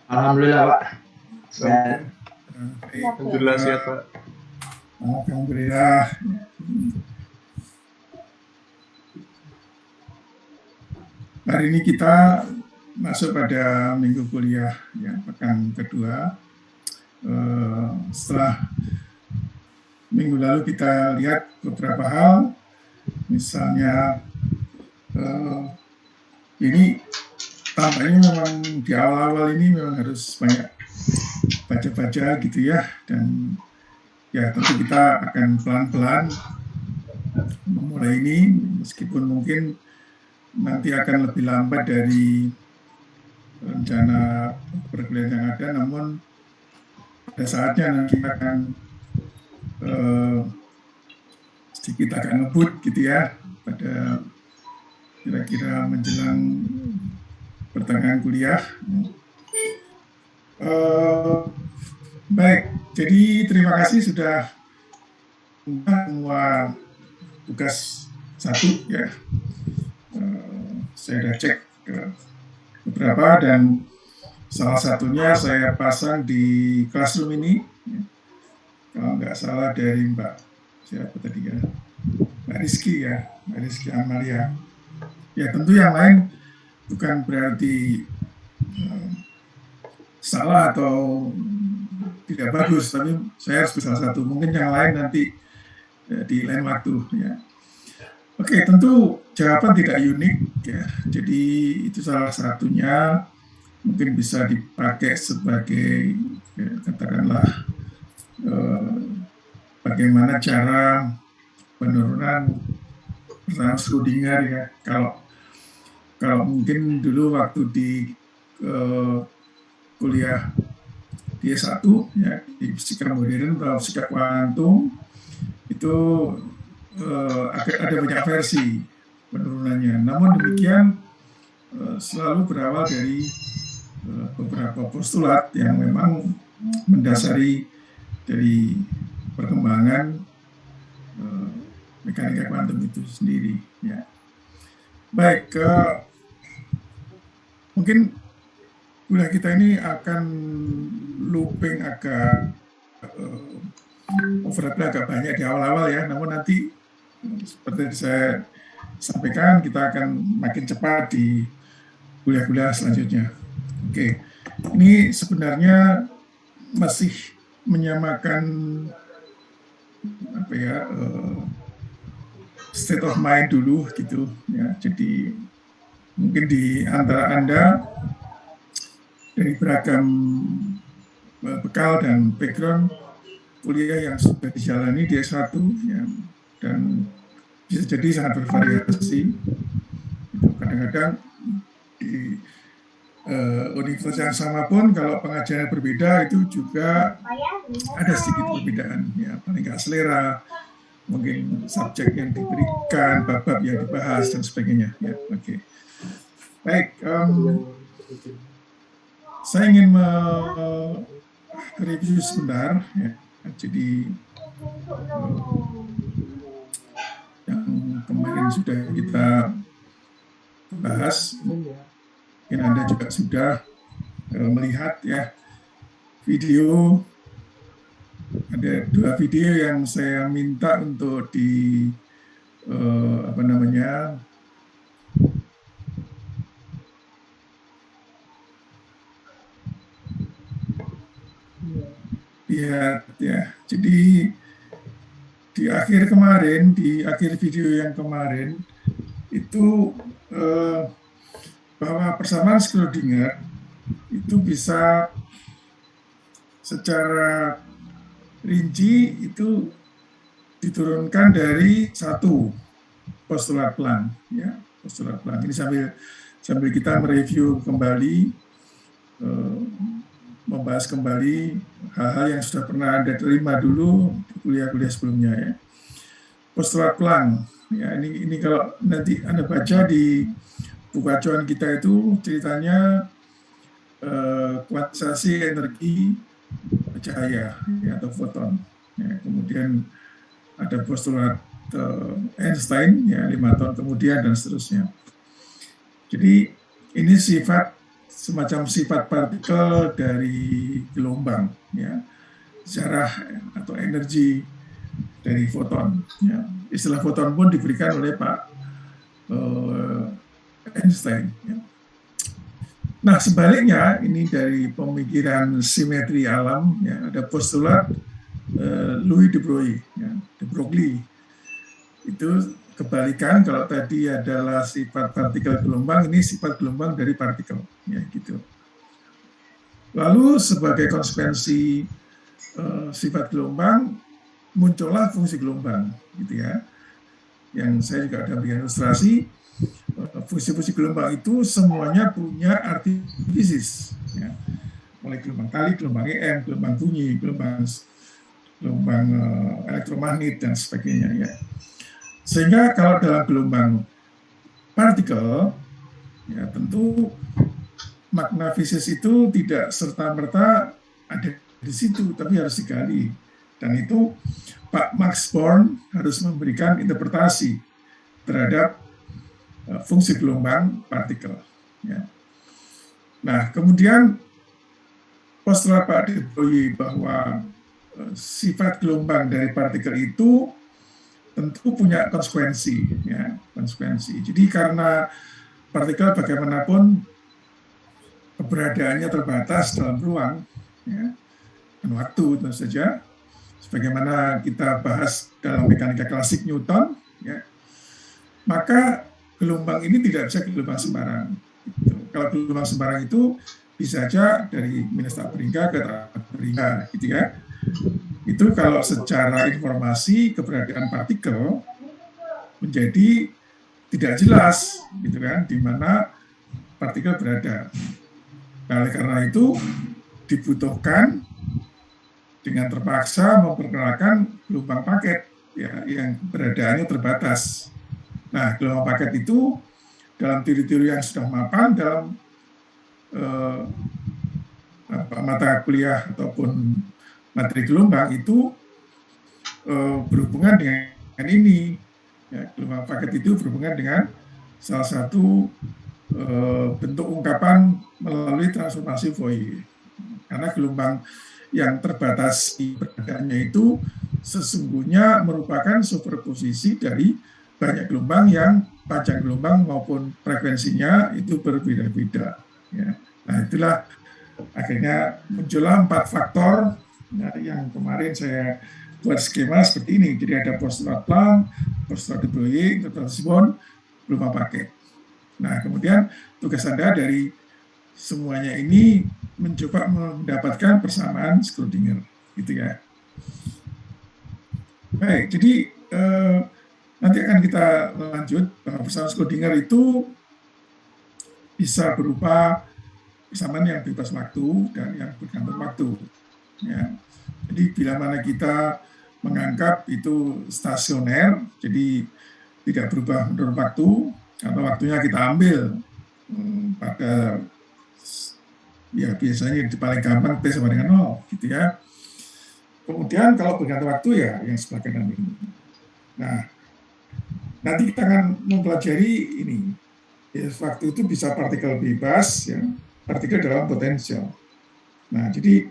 Alhamdulillah Pak. Sehat. Alhamdulillah sehat Pak. Alhamdulillah. Hari ini kita masuk pada minggu kuliah ya, pekan kedua. Setelah minggu lalu kita lihat beberapa hal, misalnya ini tampaknya memang di awal-awal ini memang harus banyak baca-baca gitu ya, dan ya tentu kita akan pelan-pelan memulai ini, meskipun mungkin nanti akan lebih lambat dari rencana perkuliahan yang ada, namun pada saatnya nanti akan sedikit agak ngebut gitu ya, pada kira-kira menjelang pertengahan kuliah. Baik, jadi terima kasih sudah semua tugas satu ya. Saya sudah cek ke beberapa, dan salah satunya saya pasang di Classroom ini, kalau nggak salah dari Mbak siapa tadi ya, Mbak Rizky ya, Mbak Rizky Amalia. Ya tentu yang lain bukan berarti salah atau tidak bagus, tapi saya harus salah satu, mungkin yang lain nanti di lain waktu ya. Oke, tentu jawaban tidak unik ya, jadi itu salah satunya mungkin bisa dipakai sebagai ya, katakanlah bagaimana cara penurunan pertanyaan Schrödinger ya. Kalau mungkin dulu waktu di kuliah di S1 ya, di fisika modern atau fisika kuantum itu ada banyak versi penurunannya. Namun demikian selalu berawal dari beberapa postulat yang memang mendasari dari perkembangan mekanika kuantum itu sendiri ya. Baik, mungkin kuliah kita ini akan looping agak overlapnya agak banyak di awal-awal ya, namun nanti seperti yang saya sampaikan kita akan makin cepat di kuliah-kuliah selanjutnya. Oke, ini sebenarnya masih menyamakan apa ya, state of mind dulu gitu ya. Jadi mungkin di antara Anda dari beragam bekal dan background kuliah yang sudah dijalani di S1 ya, dan bisa jadi sangat bervariasi. Kadang-kadang di universitas yang sama pun kalau pengajaran berbeda itu juga ada sedikit perbedaan ya, paling nggak selera, mungkin subjek yang diberikan, bab-bab yang dibahas dan sebagainya ya. Oke. Baik, saya ingin mereview sebentar ya. Jadi yang kemarin sudah kita bahas, mungkin Anda juga sudah melihat ya video, ada 2 video yang saya minta untuk di lihat ya. Jadi di akhir video yang kemarin itu bahwa persamaan Schrödinger itu bisa secara rinci itu diturunkan dari satu postulat Planck ya, postulat Planck. Ini sambil kita mereview kembali, membahas kembali hal-hal yang sudah pernah Anda terima dulu di kuliah-kuliah sebelumnya ya. Postulat Planck ya, ini kalau nanti Anda baca di buku acuan kita itu ceritanya kuantisasi energi cahaya ya, atau foton ya. Kemudian ada postulat Einstein ya 5 tahun kemudian dan seterusnya. Jadi ini sifat semacam sifat partikel dari gelombang, ya, zarah atau energi dari foton. Ya. Istilah foton pun diberikan oleh Pak Einstein. Ya. Nah, sebaliknya ini dari pemikiran simetri alam, ya, ada postulat Louis de Broglie, ya, de Broglie. Itu kebalikan, kalau tadi adalah sifat partikel gelombang, ini sifat gelombang dari partikel, ya gitu. Lalu sebagai konsekuensi sifat gelombang muncullah fungsi gelombang, gitu ya. Yang saya juga ada berikan ilustrasi, fungsi-fungsi gelombang itu semuanya punya arti fisis, ya. Mulai gelombang kali, gelombang EM, gelombang bunyi, gelombang elektromagnet dan sebagainya, ya. Sehingga kalau dalam gelombang partikel, ya tentu makna fisis itu tidak serta-merta ada di situ, tapi harus digali. Dan itu Pak Max Born harus memberikan interpretasi terhadap fungsi gelombang partikel. Ya. Nah, kemudian postulat Pak de Broglie bahwa sifat gelombang dari partikel itu tentu punya konsekuensi, ya, konsekuensi. Jadi karena partikel bagaimanapun keberadaannya terbatas dalam ruang, ya, dan waktu tentu saja, sebagaimana kita bahas dalam mekanika klasik Newton, ya, maka gelombang ini tidak bisa gelombang sembarang. Gitu. Kalau gelombang sembarang itu bisa saja dari minus tak berhingga ke tak berhingga, gitu ya. Itu kalau secara informasi keberadaan partikel menjadi tidak jelas, gitu kan, di mana partikel berada. Nah, oleh karena itu dibutuhkan dengan terpaksa memperkenalkan gelombang paket, ya, yang keberadaannya terbatas. Nah, gelombang paket itu dalam teori-teori yang sudah mapan dalam mata kuliah ataupun materi gelombang itu berhubungan dengan ini. Ya, gelombang paket itu berhubungan dengan salah satu bentuk ungkapan melalui transformasi Fourier. Karena gelombang yang terbatas keberadaannya itu sesungguhnya merupakan superposisi dari banyak gelombang yang panjang gelombang maupun frekuensinya itu berbeda-beda. Ya. Nah, itulah akhirnya muncullah 4 faktor, ya, yang kemarin saya buat skema seperti ini. Jadi ada postulat Planck, postulat de Broglie, interpretasi Born, gelombang paket. Nah, kemudian tugas Anda dari semuanya ini mencoba mendapatkan persamaan Schrödinger, gitu ya. Baik, jadi nanti akan kita lanjut bahwa persamaan Schrödinger itu bisa berupa persamaan yang bebas waktu dan yang bergantung waktu. Ya. Jadi bila mana kita menganggap itu stasioner, jadi tidak berubah menurut waktu, atau waktunya kita ambil pada ya biasanya di paling gampang T sama dengan 0, gitu ya. Kemudian kalau bergantung waktu ya yang sebelah kanan ini. Nah, nanti kita akan mempelajari ini. Ya, waktu itu bisa partikel bebas, ya, partikel dalam potensial. Nah, jadi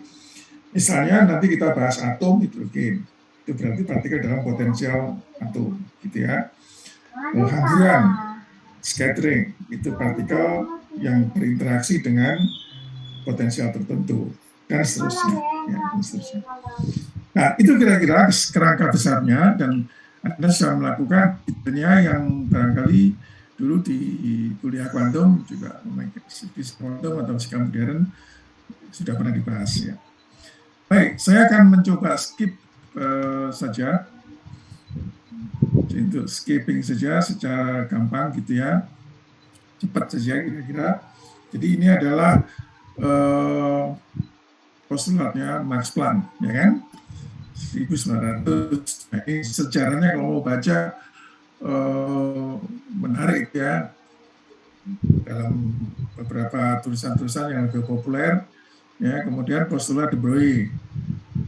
misalnya nanti kita bahas atom hidrogen, itu berarti partikel dalam potensial atom, gitu ya. Hamburan, scattering, itu partikel yang berinteraksi dengan potensial tertentu, dan seterusnya. Ya, dan seterusnya. Nah, itu kira-kira kerangka besarnya, dan Anda sudah melakukan yang barangkali dulu di kuliah kuantum juga, fisika kuantum atau fisika modern sudah pernah dibahas, ya. Baik, saya akan mencoba skip saja, untuk skipping saja secara gampang, gitu ya, cepat saja kira-kira. Jadi ini adalah postulatnya Max Planck, ya kan, 1900. Nah, ini sejarahnya kalau mau baca menarik, ya, dalam beberapa tulisan-tulisan yang lebih populer, ya. Kemudian postulat de Broglie,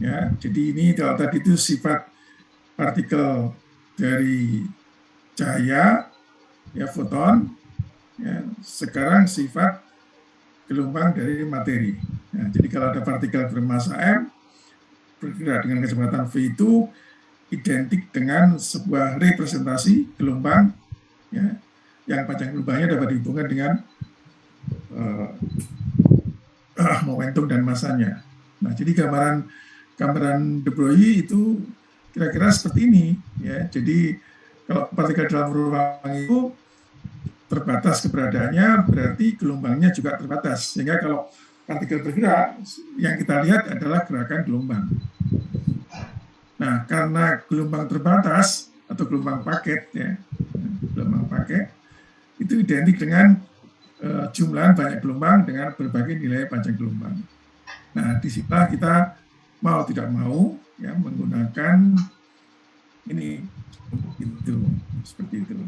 ya. Jadi ini kalau tadi itu sifat partikel dari cahaya, ya, foton, ya. Sekarang sifat gelombang dari materi. Nah, jadi kalau ada partikel bermassa m bergerak dengan kecepatan v itu identik dengan sebuah representasi gelombang, ya, yang panjang gelombangnya dapat dihubungkan dengan momentum dan masanya. Nah, jadi gambaran de Broglie itu kira-kira seperti ini, ya. Jadi kalau partikel dalam ruang itu terbatas keberadaannya, berarti gelombangnya juga terbatas. Sehingga kalau partikel bergerak, yang kita lihat adalah gerakan gelombang. Nah, karena gelombang terbatas atau gelombang paket, ya, gelombang paket itu identik dengan jumlah banyak gelombang dengan berbagai nilai panjang gelombang. Nah, disitulah kita mau tidak mau ya menggunakan ini itu seperti itu.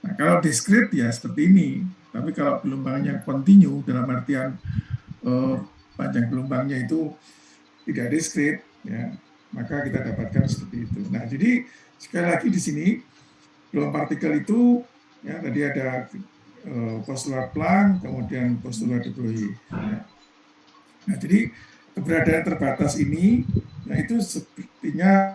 Nah, kalau diskrit ya seperti ini. Tapi kalau gelombangnya kontinu dalam artian panjang gelombangnya itu tidak diskrit, ya, maka kita dapatkan seperti itu. Nah, jadi sekali lagi di sini gelombang partikel itu ya tadi ada postulat Planck, kemudian postulat de Broglie. Ya. Nah, jadi keberadaan terbatas ini, nah itu sepertinya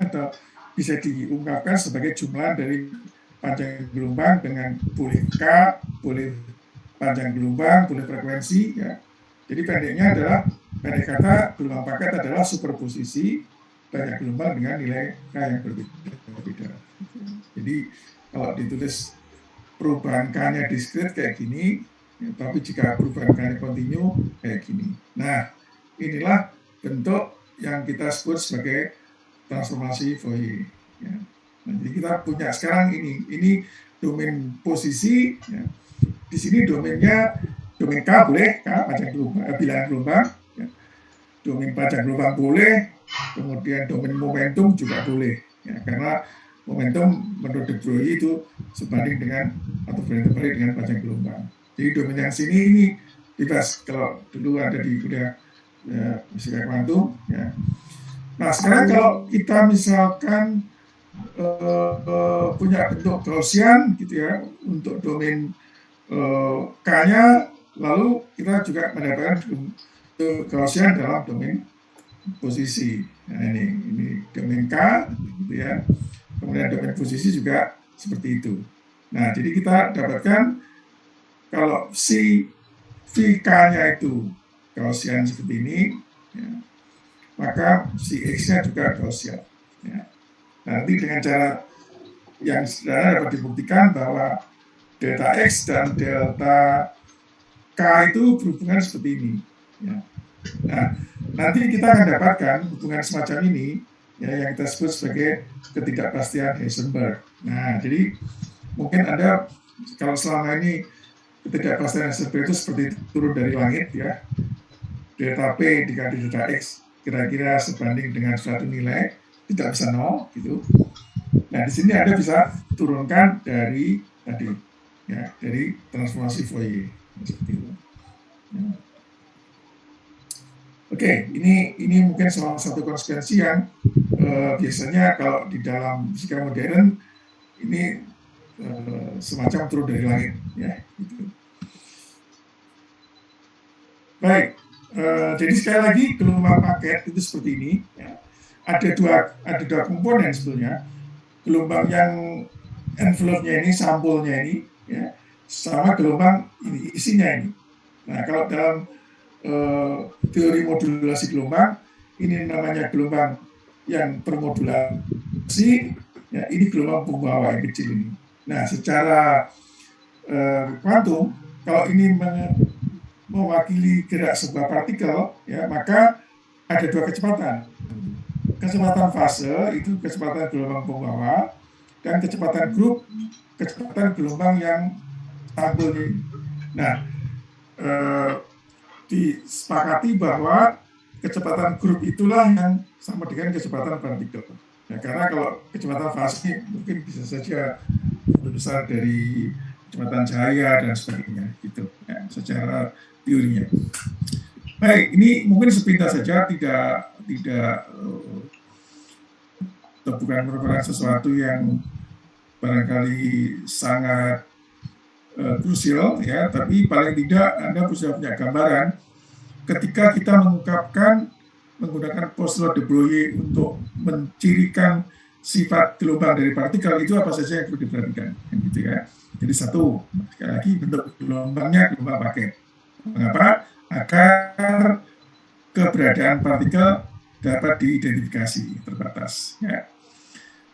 bisa diungkapkan sebagai jumlah dari panjang gelombang dengan boleh K, boleh panjang gelombang, boleh frekuensi, ya. Jadi pendeknya adalah, pendek kata gelombang paket adalah superposisi banyak gelombang dengan nilai K yang berbeda. Jadi kalau ditulis perubahan K-nya diskrit kayak gini, ya, tapi jika perubahan K-nya kontinu kayak gini. Nah, inilah bentuk yang kita sebut sebagai transformasi Fourier. Ya. Nah, jadi kita punya sekarang ini domain posisi. Ya. Di sini domainnya domain K boleh, K panjang gelombang, bilangan gelombang. Ya. Domain panjang gelombang boleh, kemudian domain momentum juga boleh. Ya, karena momentum menurut de Broglie itu sebanding dengan atau berbanding terbalik dengan panjang gelombang. Jadi domain yang sini ini bebas. Kalau dulu ada di kuliah ya, fisika kuantum, ya. Nah, sekarang kalau kita misalkan punya bentuk Gaussian gitu ya untuk domain K-nya, lalu kita juga mendapatkan Gaussian dalam domain posisi. Nah, ini domain K gitu ya. Kemudian domain posisi juga seperti itu. Nah, jadi kita dapatkan kalau si VK-nya itu Gaussian seperti ini, ya, maka si X-nya juga Gaussian. Ya. Nanti dengan cara yang sederhana dapat dibuktikan bahwa delta X dan delta K itu berhubungan seperti ini. Ya. Nah, nanti kita akan dapatkan hubungan semacam ini, ya, yang kita sebut sebagai ketidakpastian Heisenberg. Nah, jadi mungkin Anda kalau selama ini ketidakpastian Heisenberg itu seperti turun dari langit, ya, delta P dikali delta X kira-kira sebanding dengan suatu nilai, tidak bisa nol gitu. Nah, di sini Anda bisa turunkan dari tadi, ya, dari transformasi Fourier seperti itu. Ya. Oke, ini mungkin salah satu konsekuensi yang biasanya kalau di dalam fisika modern ini semacam turun dari langit, ya. Gitu. Baik, jadi sekali lagi gelombang paket itu seperti ini. Ya. Ada dua komponen sebetulnya. Gelombang yang envelope-nya ini, sampulnya ini, ya, sama gelombang ini, isinya ini. Nah, kalau dalam teori modulasi gelombang, ini namanya gelombang yang termodulasi, ya, ini gelombang pembawa yang kecil ini. Nah, secara kuantum, kalau ini mewakili gerak sebuah partikel, ya, maka ada dua kecepatan. Kecepatan fase itu kecepatan gelombang pembawa, dan kecepatan grup, kecepatan gelombang yang sampulnya. Nah, disepakati bahwa kecepatan grup itulah yang sama dengan kecepatan partikel. Ya, karena kalau kecepatan fase mungkin bisa saja lebih besar dari kecepatan cahaya dan sebagainya, gitu, ya, secara teorinya. Baik, ini mungkin sepintas saja, tidak bukan merupakan sesuatu yang barangkali sangat krusial ya, tapi paling tidak Anda bisa punya gambaran ketika kita mengungkapkan menggunakan postulat de Broglie untuk mencirikan sifat gelombang dari partikel, itu apa saja yang perlu diperhatikan, gitu ya. Jadi satu, sekali lagi bentuk gelombangnya gelombang paket. Mengapa? Agar keberadaan partikel dapat diidentifikasi terbatas. Ya.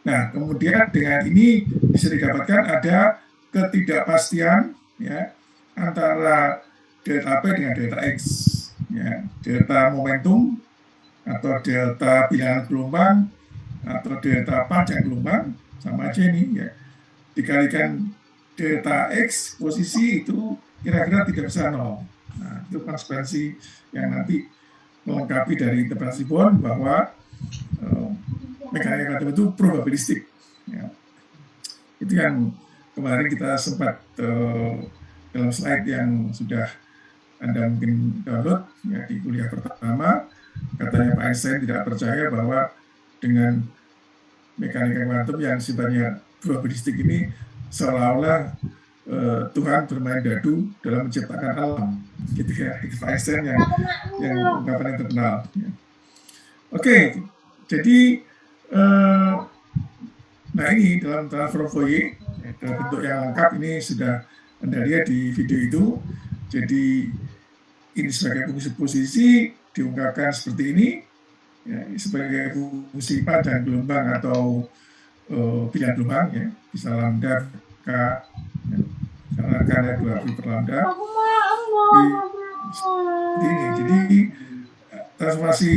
Nah, kemudian dengan ini bisa didapatkan ada ketidakpastian ya antara delta P dengan delta X. Ya, delta momentum atau delta bilangan gelombang atau delta panjang gelombang sama aja nih ya. Dikalikan delta X posisi itu kira-kira tidak bisa nol. Nah, itu konsekuensi yang nanti melengkapi dari interpretasi Born bahwa mekanika kuantum itu probabilistik. Ya. Itu yang kemarin kita sempat dalam slide yang sudah Anda mungkin download ya, di kuliah pertama, katanya Pak Einstein tidak percaya bahwa dengan mekanika kuantum yang sifatnya probabilistik ini seolah-olah Tuhan bermain dadu dalam menciptakan alam, gitu ya. Itu Pak Einstein yang ungkapan yang terkenal. Ya. Oke, jadi nah ini dalam transfer Fourier dalam bentuk yang lengkap ini sudah Anda lihat di video itu. Jadi ini sebagai fungsi posisi diungkapkan seperti ini ya, sebagai fungsi pada gelombang atau bilangan gelombang ya, bisa lambda k ya, misalnya k ada 2 per lambda ini. Jadi transformasi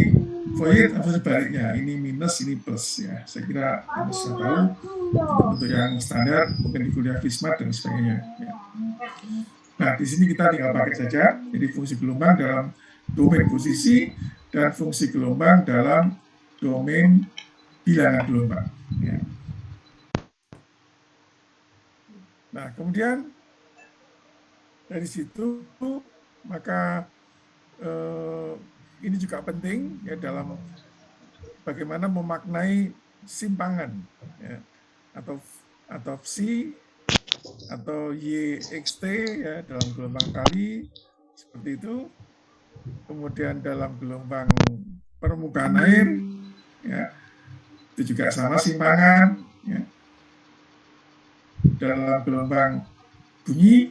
Fourier atau sebaliknya, ini minus ini plus ya. Saya kira Anda sudah tahu bentuk yang standar mungkin di kuliah Fismat dan sebagainya ya. Nah, di sini kita tinggal pakai saja. Jadi fungsi gelombang dalam domain posisi dan fungsi gelombang dalam domain bilangan gelombang. Ya. Nah, kemudian dari situ maka ini juga penting ya dalam bagaimana memaknai simpangan ya, atau psi atau YXT ya dalam gelombang kali seperti itu. Kemudian dalam gelombang permukaan air ya itu juga sama simpangan ya. Dalam gelombang bunyi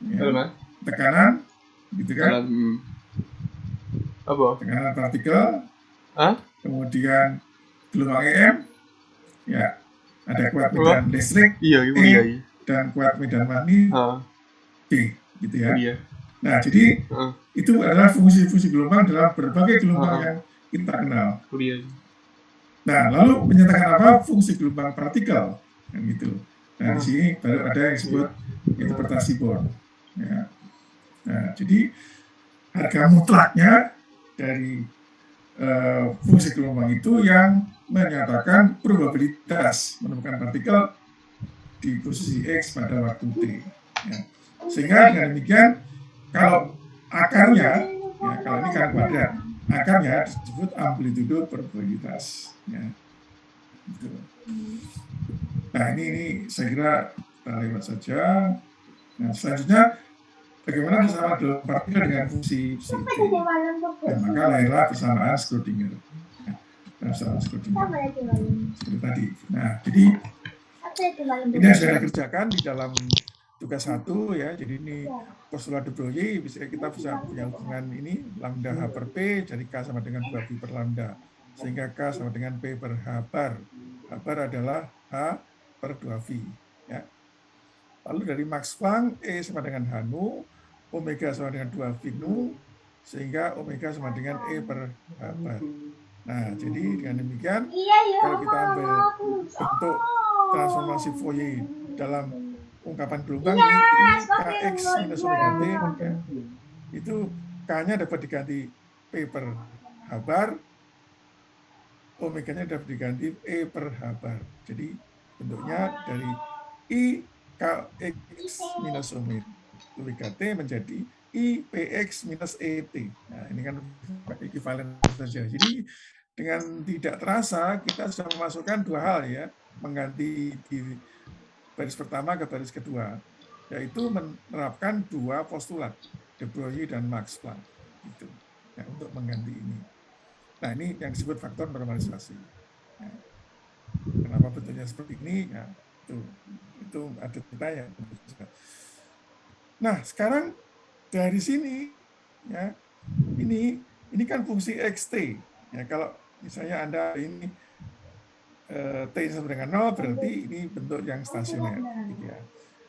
ya, tekanan gitu kan. Tekanan partikel. Kemudian gelombang EM ya ada kuat medan listrik E dan kuat medan magnet B gitu ya. Nah, jadi itu adalah fungsi-fungsi gelombang dalam berbagai gelombang yang kita kenal. Nah, lalu menyatakan apa fungsi gelombang partikel yang gitu. Nah, di sini baru ada yang disebut interpretasi Born. Ya. Nah, jadi harga mutlaknya dari fungsi gelombang itu yang menyatakan probabilitas menemukan partikel di posisi X pada waktu T. Ya. Sehingga dengan demikian, kalau akarnya, ya, kalau ini kan kuadrat, akarnya disebut amplitudo probabilitas. Ya. Gitu. Nah ini saya kira kita lewat saja. Nah selanjutnya, bagaimana bersama gelombang partikel dengan fungsi T? Dan maka lahirlah persamaan Schrödinger. Persamaan Schrödinger seperti tadi. Nah jadi ini yang sudah dikerjakan di dalam tugas 1 ya. Jadi ini postulat de Broglie, kita bisa punya hubungan ini lambda H per P, jadi K sama dengan 2 pi per lambda. Sehingga K sama dengan P per H bar. H bar adalah H per 2 V. Ya. Lalu dari Max Planck, E sama dengan H nu, omega sama dengan 2 V nu, sehingga omega sama dengan E per H bar. Nah, jadi dengan demikian, kalau kita ambil bentuk transformasi Fourier dalam ungkapan gelombang ini Kx minus omega T ya, itu K-nya dapat diganti P per H bar, omega-nya dapat diganti E per H bar. Jadi bentuknya dari I Kx minus omega T menjadi I Px minus ET. Nah, ini kan ekuivalen saja. Jadi dengan tidak terasa kita sudah memasukkan 2 hal ya, mengganti di baris pertama ke baris kedua. yaitu menerapkan dua postulat, De Broglie dan Max Planck, gitu, ya, untuk mengganti ini. Nah, ini yang disebut faktor normalisasi. Ya. Kenapa bentuknya seperti ini? Ya, itu ada ceritanya. Nah, sekarang dari sini, ya, ini kan fungsi xt. Ya, kalau misalnya Anda ini T sama dengan 0 berarti ini bentuk yang stasioner, gitu ya.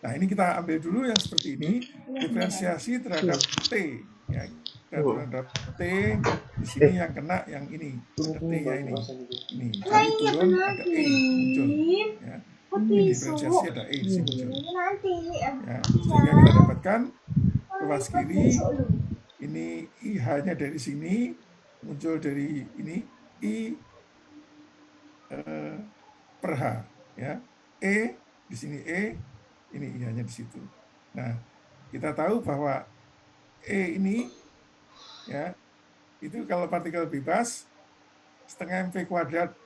Nah, ini kita ambil dulu yang seperti ini, diferensiasi terhadap T, ya, terhadap T di sini yang kena yang ini, ada T-nya ini. Jadi turun ada E muncul, ya. Ini diferensiasi ada E di sini muncul. Ya, sehingga kita dapatkan ruas kiri ini IH-nya dari sini muncul dari ini I per H, ya. E di sini ini I-nya di situ. Nah, kita tahu bahwa E ini, ya, itu kalau partikel bebas setengah mv kuadrat,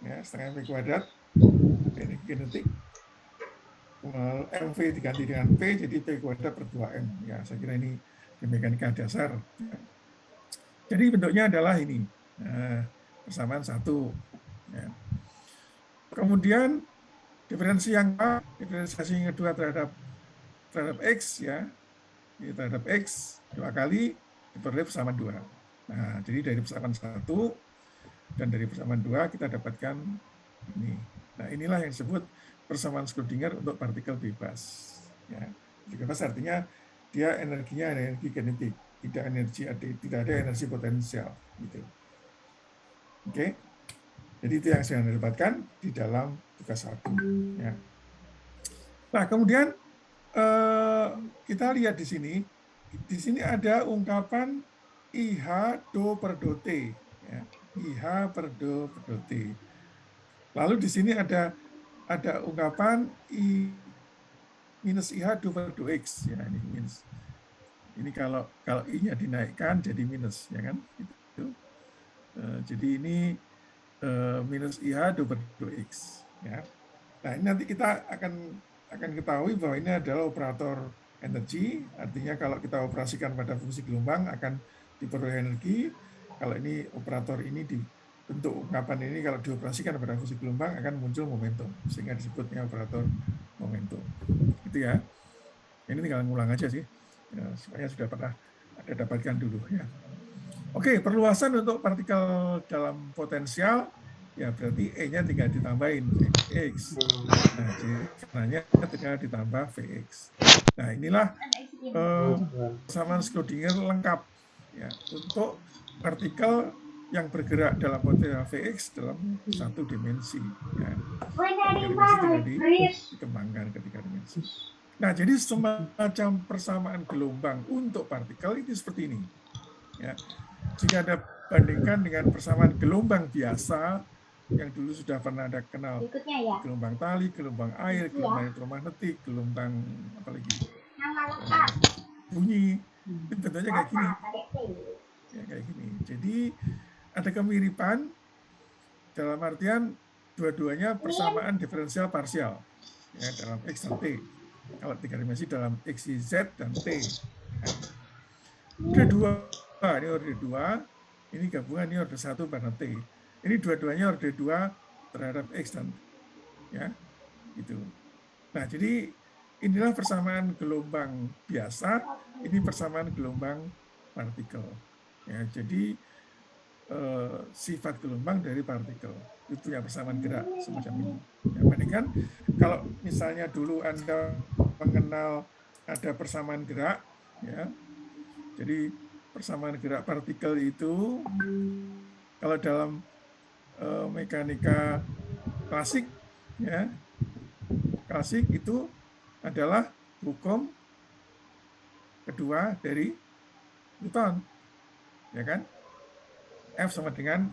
ya, setengah mv kuadrat energi kinetik, mv diganti dengan p jadi p kuadrat per 2m, ya. Saya kira ini di mekanika dasar. Jadi bentuknya adalah ini, persamaan satu, ya. Kemudian diferensiasi yang kedua terhadap x, ya, terhadap x 2 kali diperoleh persamaan 2. Nah, jadi dari persamaan 1 dan dari persamaan 2 kita dapatkan ini. Nah, inilah yang disebut persamaan Schrödinger untuk partikel bebas. Ya, bebas artinya dia energinya energi kinetik, tidak ada energi potensial, gitu. Oke. Jadi itu yang saya dapatkan di dalam tugas 1. Ya. Nah, kemudian kita lihat di sini. Di sini ada ungkapan IH do per do T. Ya. IH per do T. Lalu di sini ada ungkapan I minus IH do per do X. Ya, ini minus. Ini kalau I-nya dinaikkan jadi minus, ya kan? Gitu. Jadi ini minus IH do per do X. Ya. Nah, ini nanti kita akan ketahui bahwa ini adalah operator energi, artinya kalau kita operasikan pada fungsi gelombang akan diperoleh energi. Kalau ini operator ini bentuk ungkapan ini kalau dioperasikan pada fungsi gelombang akan muncul momentum, sehingga disebutnya operator momentum. Itu ya. Ini tinggal ngulang aja sih, ya, supaya sudah pernah ada dapatkan dulu ya. Oke, perluasan untuk partikel dalam potensial, ya berarti E-nya tinggal ditambahin Vx. Nah, jadi karenanya tinggal ditambah Vx. Nah, inilah persamaan Schrödinger lengkap, ya, untuk partikel yang bergerak dalam potensial Vx dalam satu dimensi. Ya. Ketiga dimensi tinggal dikembangkan ketiga dimensi. Nah, jadi semacam persamaan gelombang untuk partikel itu seperti ini. Ya. Jika Anda bandingkan dengan persamaan gelombang biasa yang dulu sudah pernah Anda kenal, gelombang tali, gelombang air, gelombang elektromagnetik, gelombang apalagi bunyi, itu bentuknya kayak gini. Ya, kayak gini. Jadi ada kemiripan dalam artian dua-duanya persamaan diferensial parsial, ya, dalam X dan T. Kalau tiga dimensi dalam X, Y, Z, dan T. Ya. Orde 2, ini orde 2, ini gabungan ini orde 1 pada T. Ini dua-duanya orde 2 terhadap X dan T. Ya, gitu. Nah, jadi inilah persamaan gelombang biasa, ini persamaan gelombang partikel. Ya, jadi sifat gelombang dari partikel itu yang persamaan gerak semacam ini. Ya, bandingkan kalau misalnya dulu Anda mengenal ada persamaan gerak, ya. Jadi persamaan gerak partikel itu kalau dalam mekanika klasik, ya, klasik itu adalah hukum kedua dari Newton, ya kan? F sama dengan,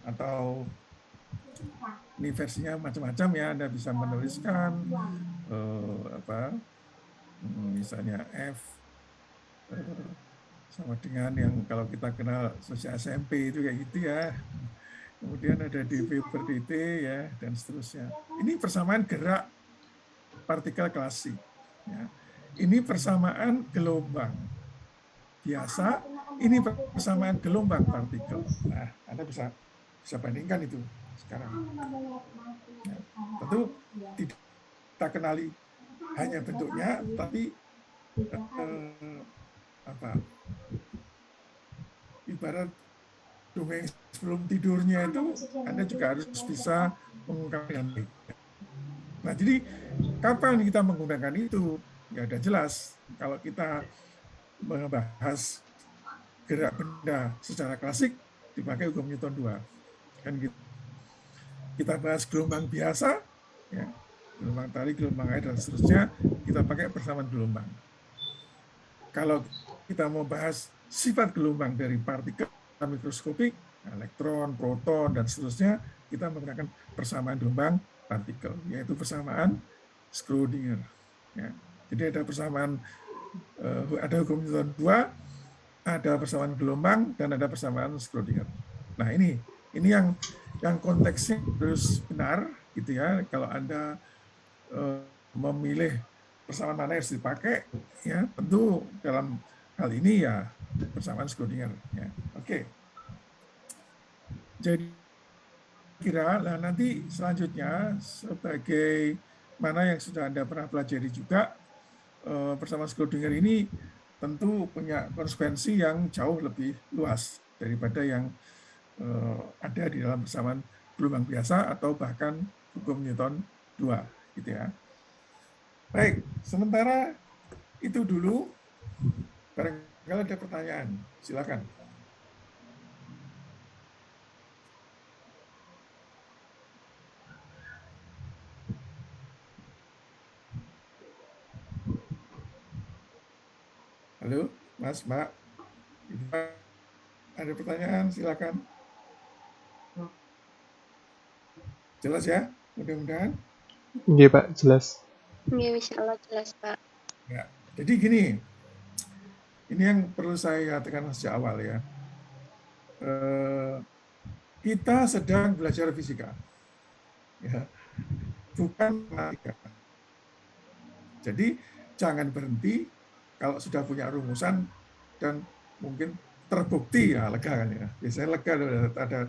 atau ini versinya macam-macam ya, Anda bisa menuliskan misalnya F sama dengan yang kalau kita kenal sosial SMP itu kayak gitu ya. Kemudian ada dV per dt ya, dan seterusnya. Ini persamaan gerak partikel klasik. Ya. Ini persamaan gelombang biasa, ini persamaan gelombang partikel. Nah, Anda bisa bandingkan itu sekarang. Ya. Tentu tidak kita kenali hanya bentuknya, tapi apa ibarat dongeng sebelum tidurnya itu Anda juga harus bisa mengungkapkan dengan baik. Nah, jadi kapan kita menggunakan itu? Ya udah jelas. Kalau kita membahas gerak benda secara klasik, dipakai hukum Newton 2. Kan gitu. Kita bahas gelombang biasa, ya, gelombang tarik, gelombang air, dan seterusnya, kita pakai persamaan gelombang. Kalau kita mau bahas sifat gelombang dari partikel mikroskopik, elektron, proton, dan seterusnya, kita menggunakan persamaan gelombang partikel, yaitu persamaan Schrödinger. Ya. Jadi ada persamaan, ada hukum Newton 2, ada persamaan gelombang, dan ada persamaan Schrödinger. Nah, ini yang konteksnya harus benar, gitu ya. Kalau Anda memilih persamaan mana yang harus dipakai, ya tentu dalam hal ini ya persamaan Schrödinger. Ya. Oke. Jadi kira, nah nanti selanjutnya sebagai mana yang sudah Anda pernah pelajari juga, persamaan Schrödinger ini tentu punya konsekuensi yang jauh lebih luas daripada yang ada di dalam persamaan gelombang biasa atau bahkan hukum Newton 2, gitu ya. Baik, sementara itu dulu. Barangkali ada pertanyaan, silakan. Halo, Mas, Mbak. Ada pertanyaan, silakan. Jelas ya, mudah-mudahan. Iya Pak, jelas. Iya, insya Allah jelas, Pak. Ya, jadi gini, ini yang perlu saya katakan sejak awal ya. Kita sedang belajar fisika, ya, bukan matematika. Jadi jangan berhenti kalau sudah punya rumusan dan mungkin terbukti ya lega kan ya. Biasanya lega ada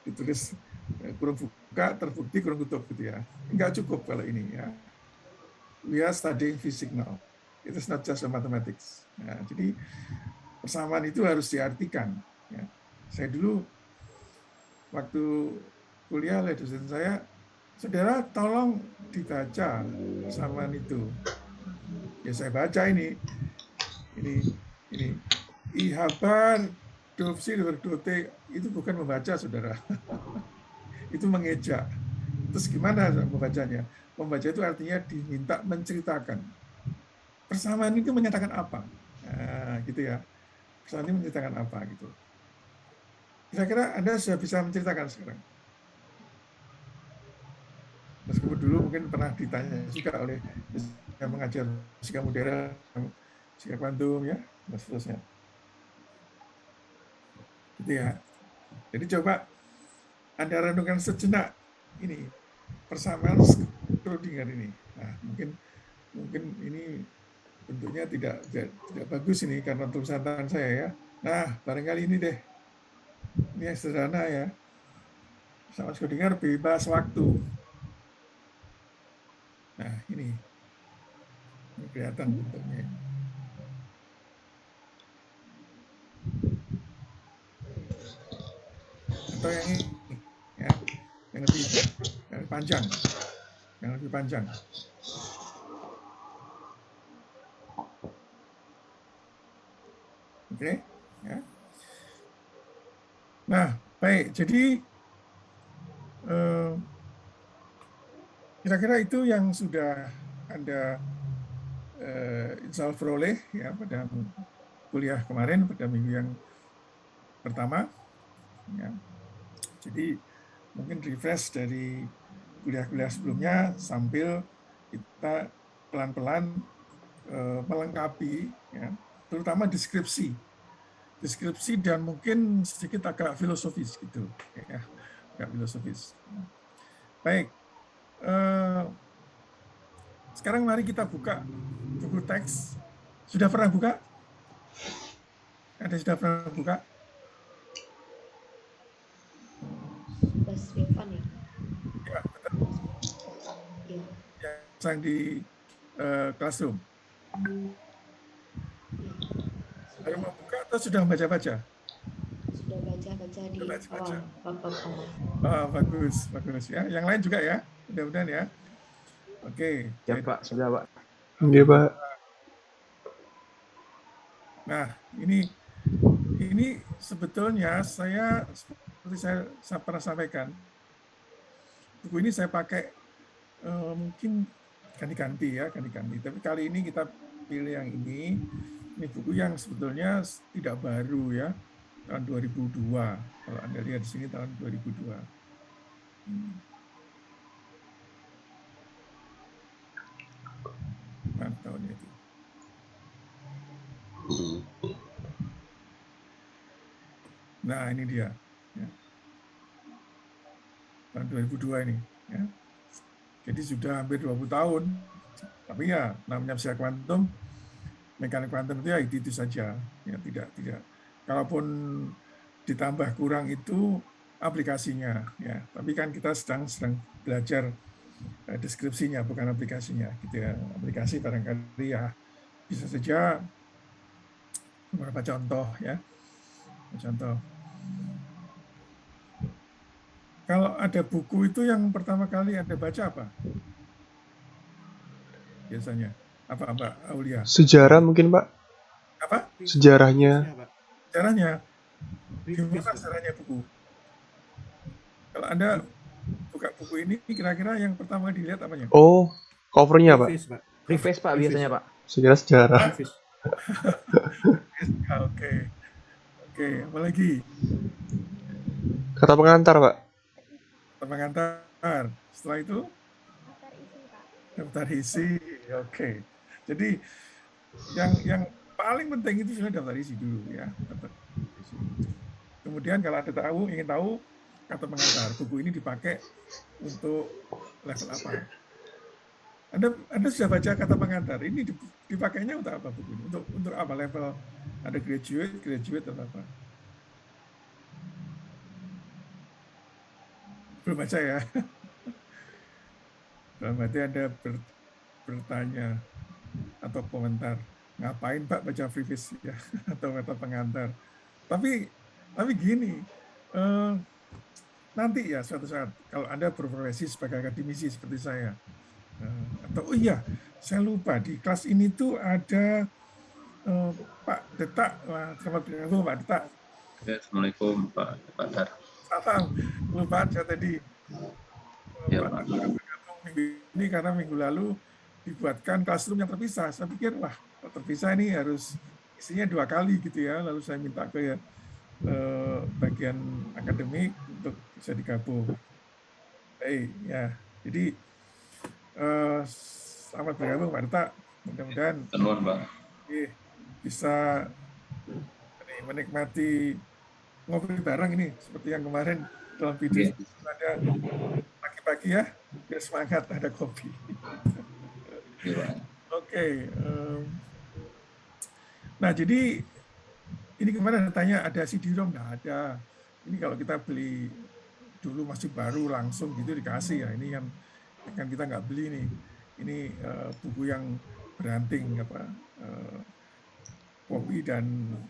ditulis kurung buka, terbukti kurung tutup gitu ya. Enggak cukup kalau ini ya. We are studying physics now. It is not just a mathematics. Nah, jadi persamaan itu harus diartikan. Ya. Saya dulu waktu kuliah oleh dosen saya, saudara tolong dibaca persamaan itu. Ya saya baca ini ihaban dopsi dote itu bukan membaca saudara. Itu mengeja. Terus gimana membacanya? Membaca itu artinya diminta menceritakan. Persamaan itu menyatakan apa? Nah, gitu ya. Persamaan ini menceritakan apa gitu. Kira-kira Anda sudah bisa menceritakan sekarang. Meskipun dulu mungkin pernah ditanya juga oleh yang mengajar fisika modern, fisika kuantum ya, dan seterusnya. Gitu ya. Jadi coba Anda renungkan sejenak ini persamaan Schrödinger ini. Nah, mungkin ini bentuknya tidak bagus ini karena tulisan tangan saya ya. Nah, barangkali ini deh. Ini yang sederhana ya. Persamaan Schrödinger bebas waktu. Nah, ini kelihatan bentuknya. Atau yang ini ya, yang lebih panjang. Yang lebih panjang. Oke, ya. Nah, baik. Jadi kira-kira itu yang sudah Anda insya Allah peroleh ya pada kuliah kemarin, pada minggu yang pertama. Ya. Jadi mungkin refresh dari kuliah-kuliah sebelumnya sambil kita pelan-pelan melengkapi, ya, terutama deskripsi dan mungkin sedikit agak filosofis gitu, ya, agak filosofis. Baik, Sekarang mari kita buka buku teks. Sudah pernah buka? Ada sudah pernah buka? Mas Rifan ya? Ya, betul. Iya. Yang di classroom. Iya. Ayo Sudah, mau buka atau sudah baca-baca? sudah baca-baca di Sudah baca-baca. awal, bab-bab awal. Oh, bagus, bagus ya. Yang lain juga ya, mudah-mudahan ya. Oke, Ya jadi Pak, sudah Pak. Iya, Pak. nah ini sebetulnya saya seperti saya pernah sampaikan, buku ini saya pakai mungkin ganti-ganti ya, ganti-ganti. Tapi kali ini kita pilih yang ini. Ini buku yang sebetulnya tidak baru ya, tahun 2002. Kalau Anda lihat di sini tahun 2002. Mana tahunnya itu? Nah, ini dia. Ya. Tahun 2002 ini. Ya. Jadi sudah hampir 20 tahun. Tapi ya, namanya fisika kuantum, mekanik kuantum itu ya itu saja. Ya, tidak. Kalaupun ditambah kurang itu aplikasinya. Ya. Tapi kan kita sedang belajar deskripsinya, bukan aplikasinya. Gitu ya. Aplikasi barangkali ya bisa saja beberapa contoh ya. Contoh. Kalau ada buku itu yang pertama kali Anda baca apa? Biasanya. Apa Mbak Aulia? Sejarah mungkin, Pak. Apa? Sejarahnya. Sejarahnya. Gimana sejarahnya buku? Kalau Anda buka buku ini, kira-kira yang pertama dilihat apanya? Oh, covernya, Pak. Preface Pak biasanya Pak. Sejarah sejarah. Oke. Oke, apa lagi? Kata pengantar, Pak. Kata pengantar. Setelah itu? Daftar isi. Oke. Jadi yang paling penting itu sudah daftar isi dulu ya. Daftar isi. Kemudian kalau Anda ingin tahu kata pengantar, buku ini dipakai untuk level apa? Anda sudah baca kata pengantar. Ini dipakainya untuk apa buku ini? Untuk apa level? Ada graduate atau apa? Belum baca ya. Dalam hati Anda bertanya atau komentar, ngapain Pak baca preface ya atau kata pengantar? Tapi gini, nanti ya suatu saat kalau Anda berprofesi sebagai akademisi seperti saya, atau oh iya, saya lupa di kelas ini tuh ada Pak Detak, selamat bergabung Pak Detak. Ya, Assalamualaikum Pak Dar. Salam, lupa saya tadi. Ya, Pak Pak. bergabung minggu ini karena minggu lalu dibuatkan classroom yang terpisah. Saya pikir wah terpisah ini harus isinya 2 kali gitu ya. Lalu saya minta ke bagian akademik untuk bisa digabung. Baik ya. Jadi selamat bergabung Pak Detak. Mudah-mudahan Pak. bisa menikmati ngopi bareng ini seperti yang kemarin dalam video ada pagi-pagi ya biar semangat ada kopi. Oke. Nah jadi ini kemarin tanya ada CD-ROM nggak ada. Ini kalau kita beli dulu masih baru langsung gitu dikasih ya. Ini yang kan kita nggak beli nih. Ini buku yang beranting apa copy dan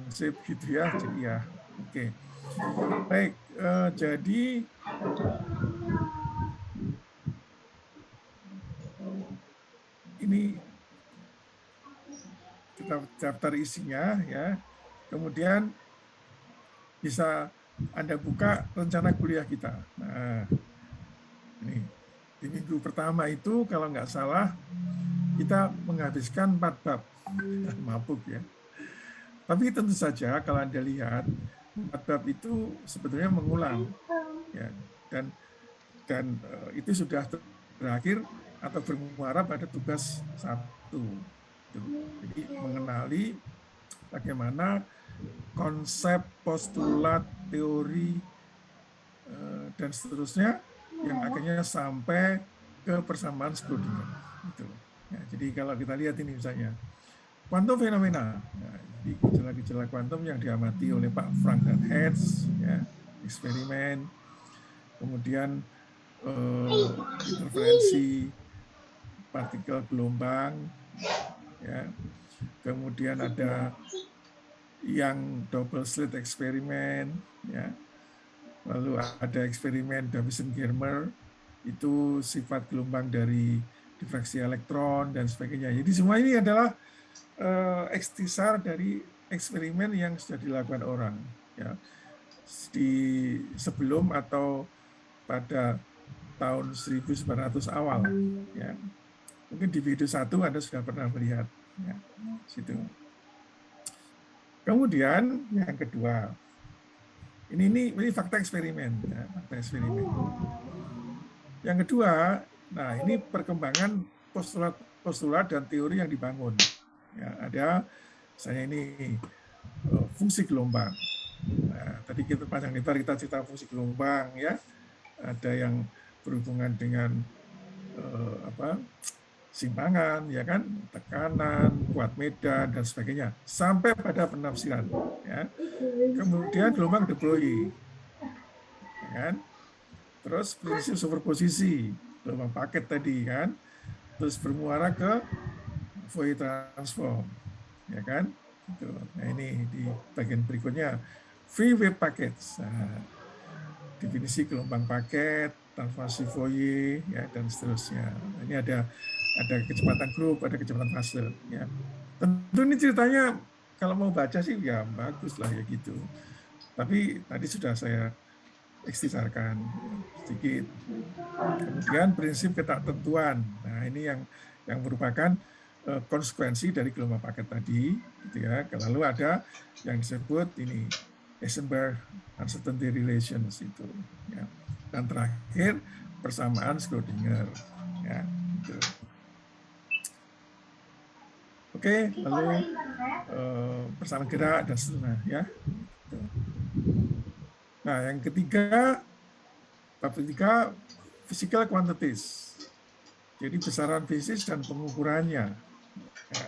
save gitu ya. Jadi ya oke. Baik, jadi ini kita daftar isinya ya. Kemudian bisa Anda buka rencana kuliah kita. Nah, ini di minggu pertama itu kalau nggak salah kita menghabiskan 4 bab. Mabuk ya. Tapi tentu saja kalau Anda lihat 4 bab itu sebetulnya mengulang ya. Dan itu sudah berakhir atau bermuara pada tugas 1. Jadi mengenali bagaimana konsep, postulat, teori, dan seterusnya yang akhirnya sampai ke persamaan Schrödinger. Gitu. Ya, jadi kalau kita lihat ini misalnya kuantum fenomena, ya, jadi gejala-gejala kuantum yang diamati oleh Pak Frank dan Hertz, ya, eksperimen, kemudian interferensi partikel gelombang, ya, kemudian ada yang double slit eksperimen, ya, lalu ada eksperimen Davison-Germer, itu sifat gelombang dari difraksi elektron dan sebagainya. Jadi semua ini adalah ikhtisar dari eksperimen yang sudah dilakukan orang, ya, di sebelum atau pada tahun 1900 awal, ya. Mungkin di video 1 Anda sudah pernah melihat, ya, situ. Kemudian yang kedua, ini fakta eksperimen, ya, fakta eksperimen. Yang kedua, nah ini perkembangan postulat dan teori yang dibangun. Ya, ada saya ini fungsi gelombang. Nah, tadi kita panjang lebar kita cerita fungsi gelombang, ya. Ada yang berhubungan dengan simpangan, ya kan, tekanan, kuat medan dan sebagainya, sampai pada penafsiran, ya. Kemudian gelombang de Broglie, ya kan. Terus prinsip superposisi, gelombang paket tadi kan, terus bermuara ke Fourier transform, ya kan. Gitu. Nah ini di bagian berikutnya free wave packets, nah, definisi gelombang paket, transformasi Fourier, ya, dan seterusnya. Nah, ini ada kecepatan grup, ada kecepatan fase, ya. Tentu ini ceritanya kalau mau baca sih ya bagus lah ya gitu. Tapi tadi sudah saya ikhtisarkan sedikit. Kemudian prinsip ketaktentuan. Nah, ini yang merupakan konsekuensi dari gelombang paket tadi, gitu ya. Lalu ada yang disebut ini Heisenberg uncertainty relations itu, ya. Dan terakhir persamaan Schrödinger, ya, gitu. Oke, lalu persamaan gerak dan seterusnya, ya. Gitu. Nah, yang ketiga, bab ketiga, physical quantities. Jadi besaran fisik dan pengukurannya. Ya,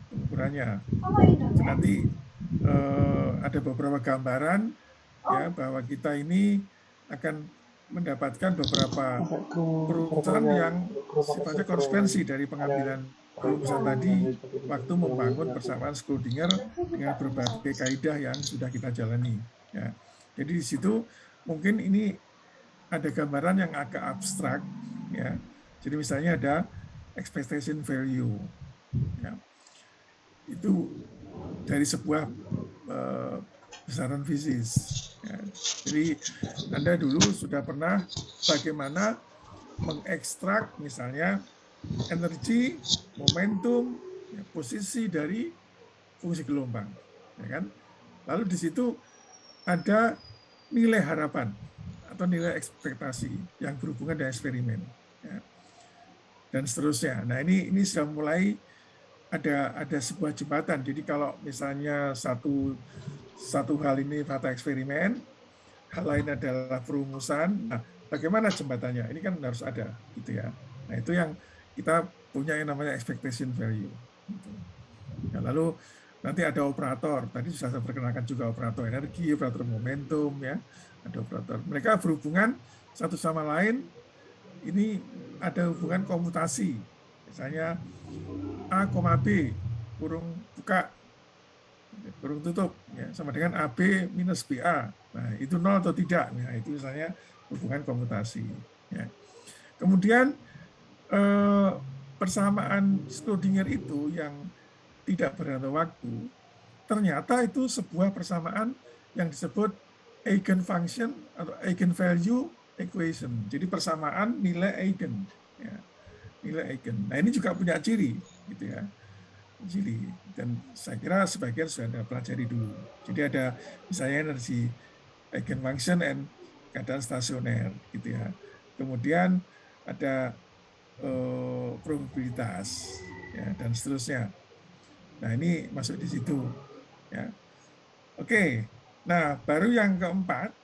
pengukurannya. Itu nanti ada beberapa gambaran, ya, bahwa kita ini akan mendapatkan beberapa perusahaan yang sifatnya konsekuensi dari pengambilan rumusan tadi waktu membangun persamaan Schrödinger dengan berbagai kaidah yang sudah kita jalani. Ya. Jadi di situ mungkin ini ada gambaran yang agak abstrak, ya. Jadi misalnya ada expectation value, ya. Itu dari sebuah besaran fisik. Ya. Jadi Anda dulu sudah pernah bagaimana mengekstrak misalnya energi, momentum, ya, posisi dari fungsi gelombang, ya kan? Lalu di situ ada nilai harapan atau nilai ekspektasi yang berhubungan dengan eksperimen, ya, dan seterusnya. Nah ini sudah mulai ada sebuah jembatan. Jadi kalau misalnya satu hal ini fakta eksperimen, hal lain adalah perumusan. Nah, bagaimana jembatannya? Ini kan harus ada, gitu ya. Nah itu yang kita punya yang namanya expectation value. Gitu. Nah, lalu nanti ada operator. Tadi sudah saya perkenalkan juga operator energi, operator momentum, ya. Ada operator. Mereka berhubungan satu sama lain. Ini ada hubungan komutasi. Misalnya A, B, kurung buka, kurung tutup, ya, sama dengan AB minus BA. Nah, itu nol atau tidak. Nah, itu misalnya hubungan komutasi. Ya. Kemudian persamaan Schrödinger itu yang tidak berada waktu, ternyata itu sebuah persamaan yang disebut eigenfunction atau eigenvalue equation. Jadi persamaan nilai eigen, ya, nilai eigen. Nah ini juga punya ciri, gitu ya, ciri. Dan saya kira sebagian sudah Anda pelajari dulu. Jadi ada misalnya energi eigenfunction and keadaan stasioner, gitu ya. Kemudian ada probabilitas, ya, dan seterusnya. Nah ini masuk di situ, ya. Oke, nah baru yang keempat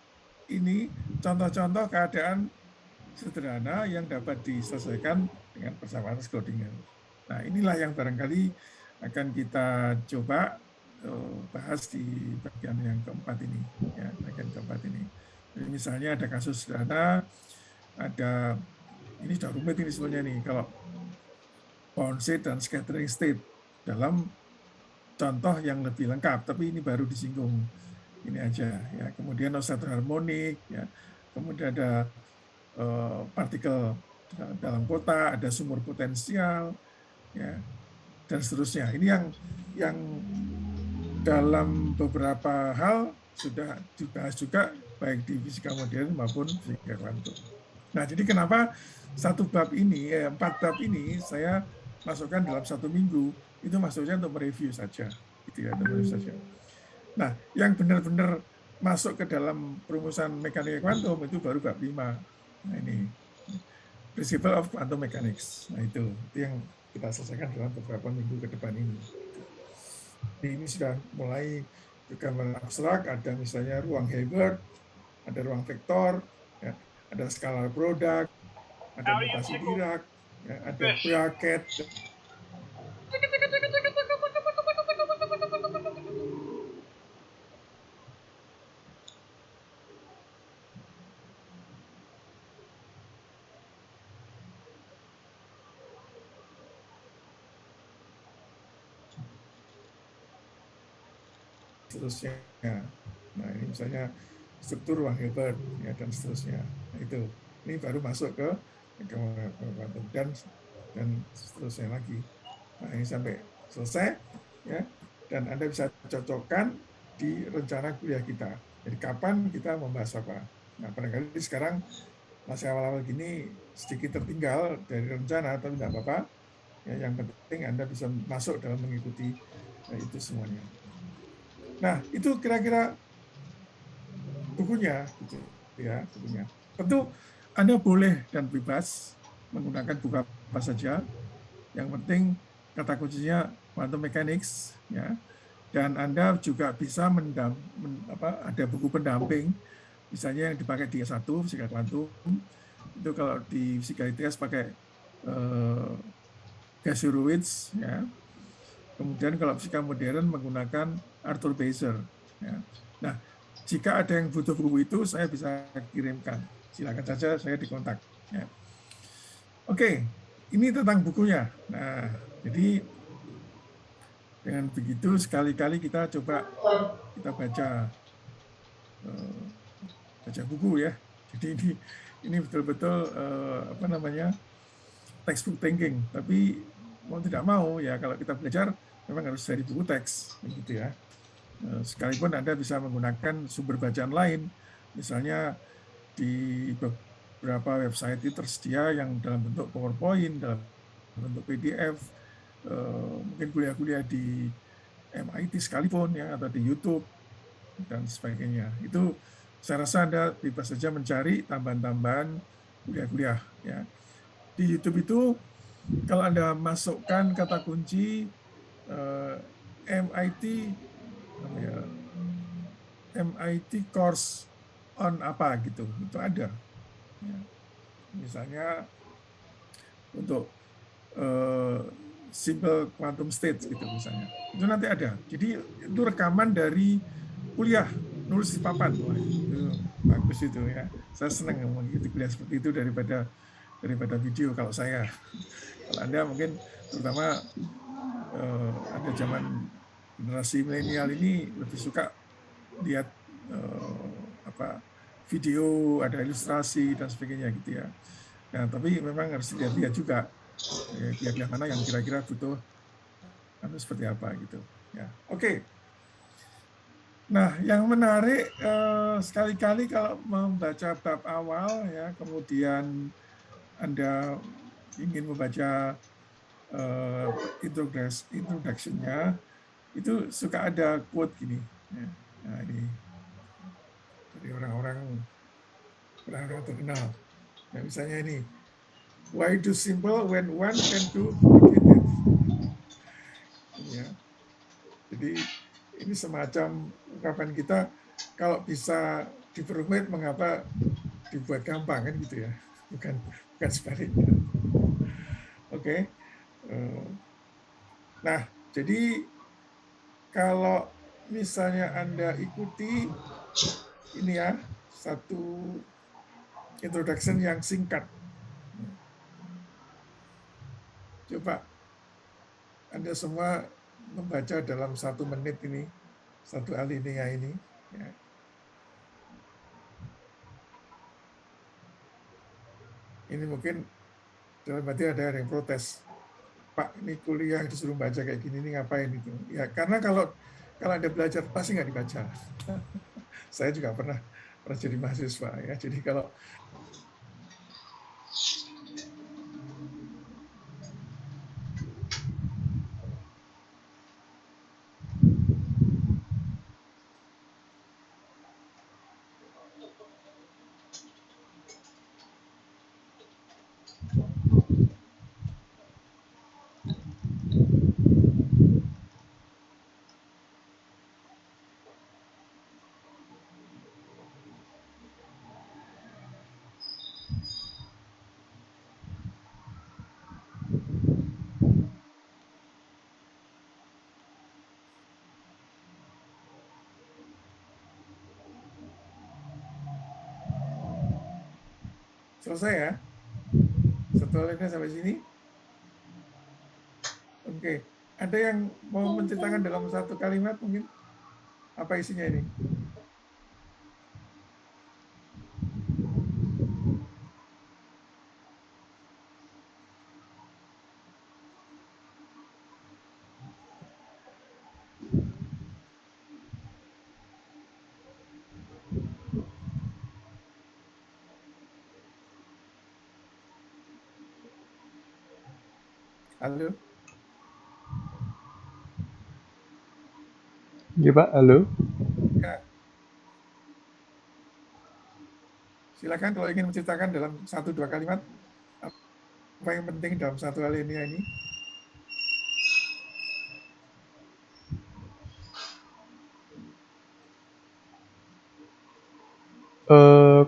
ini contoh-contoh keadaan sederhana yang dapat diselesaikan dengan persamaan Schrödinger. Nah, inilah yang barangkali akan kita coba bahas di bagian yang keempat ini, ya, bagian keempat ini. Jadi misalnya ada kasus sederhana, ada ini sudah rumit ini sebenarnya nih, kalau bound state dan scattering state dalam contoh yang lebih lengkap, tapi ini baru disinggung ini aja, ya. Kemudian oscillator harmonik, ya. Kemudian ada partikel dalam kota, ada sumur potensial, ya, dan seterusnya. Ini yang dalam beberapa hal sudah dibahas juga baik di fisika modern maupun fisika kuantum. Nah, jadi kenapa empat bab ini saya masukkan dalam 1 minggu, itu maksudnya untuk mereview saja, gitu ya, untuk mereview saja. Nah, yang benar-benar masuk ke dalam perumusan mekanika kuantum itu baru bab 5. Nah, ini Principle of Quantum Mechanics. Nah, itu yang kita selesaikan dalam beberapa minggu ke depan ini. Jadi ini sudah mulai gambaran abstrak, ada misalnya ruang Hilbert, ada ruang vektor, ya, ada scalar product, ada mutasi Dirac, ya, ada bracket. Seterusnya. Nah, ini misalnya struktur ruang Hilbert, ya, dan seterusnya. Nah, itu ini baru masuk ke kuantum dan seterusnya lagi. Nah, ini sampai selesai, ya, dan Anda bisa cocokkan di rencana kuliah kita. Jadi kapan kita membahas apa? Nah, barangkali sekarang masih awal-awal gini sedikit tertinggal dari rencana, tapi tidak apa-apa. Ya, yang penting Anda bisa masuk dalam mengikuti itu semuanya. Nah, itu kira-kira bukunya, gitu ya, bukunya. Tentu Anda boleh dan bebas menggunakan buku apa saja. Yang penting kata kuncinya quantum mechanics, ya. Dan Anda juga bisa ada buku pendamping, misalnya yang dipakai di S1 fisika kuantum. Itu kalau di fisika ITS pakai Gasiorowicz, ya. Kemudian kalau fisika modern menggunakan Arthur Beiser. Ya. Nah, jika ada yang butuh buku itu, saya bisa kirimkan. Silakan saja saya dikontak. Ya. Oke, ini tentang bukunya. Nah, jadi dengan begitu sekali-kali kita coba kita baca buku ya. Jadi ini betul-betul textbook thinking. Tapi mau tidak mau ya kalau kita belajar memang harus dari buku teks, begitu ya. Sekalipun Anda bisa menggunakan sumber bacaan lain, misalnya di beberapa website itu tersedia yang dalam bentuk PowerPoint, dalam bentuk PDF, mungkin kuliah-kuliah di MIT sekalipun ya, atau di YouTube dan sebagainya. Itu saya rasa Anda bebas saja mencari tambahan-tambahan kuliah-kuliah ya. Di YouTube itu kalau Anda masukkan kata kunci MIT course on apa gitu, itu ada. Ya. Misalnya untuk simple quantum states gitu misalnya, itu nanti ada. Jadi itu rekaman dari kuliah, nulis di papan. Wah, itu bagus itu ya. Saya senang mengikuti kuliah seperti itu daripada video kalau saya. Kalau Anda mungkin terutama ada zaman generasi milenial ini lebih suka lihat video, ada ilustrasi dan sebagainya gitu ya. Nah, tapi memang harus dilihat juga kuliah mana yang kira-kira butuh seperti apa gitu. Ya, oke. Nah, yang menarik sekali-kali kalau membaca bab awal ya, kemudian Anda ingin membaca introduction-nya, itu suka ada quote gini. Ya. Nah, ini dari orang-orang terkenal. Nah, misalnya ini, why do simple when one can do complicated? Ya. Jadi ini semacam ungkapan kita, kalau bisa diperumit, mengapa dibuat gampang kan gitu ya. bukan sebaliknya. Oke. Nah, jadi kalau misalnya Anda ikuti ini ya, satu introduction yang singkat. Coba Anda semua membaca dalam 1 menit ini, satu alinea ini. Ya. Ini mungkin dalam arti ada yang protes. Pak, ini kuliah disuruh baca kayak gini, ini ngapain itu? Ya, karena kalau Anda belajar, pasti nggak dibaca. Saya juga pernah jadi mahasiswa ya. Jadi kalau selesai ya, satu alinea sampai sini. Oke, ada yang mau menceritakan dalam 1 kalimat mungkin? Apa isinya ini? Halo? Iya Pak, halo. Ya, silakan kalau ingin menceritakan dalam 1-2 kalimat, apa yang penting dalam satu alinea ini?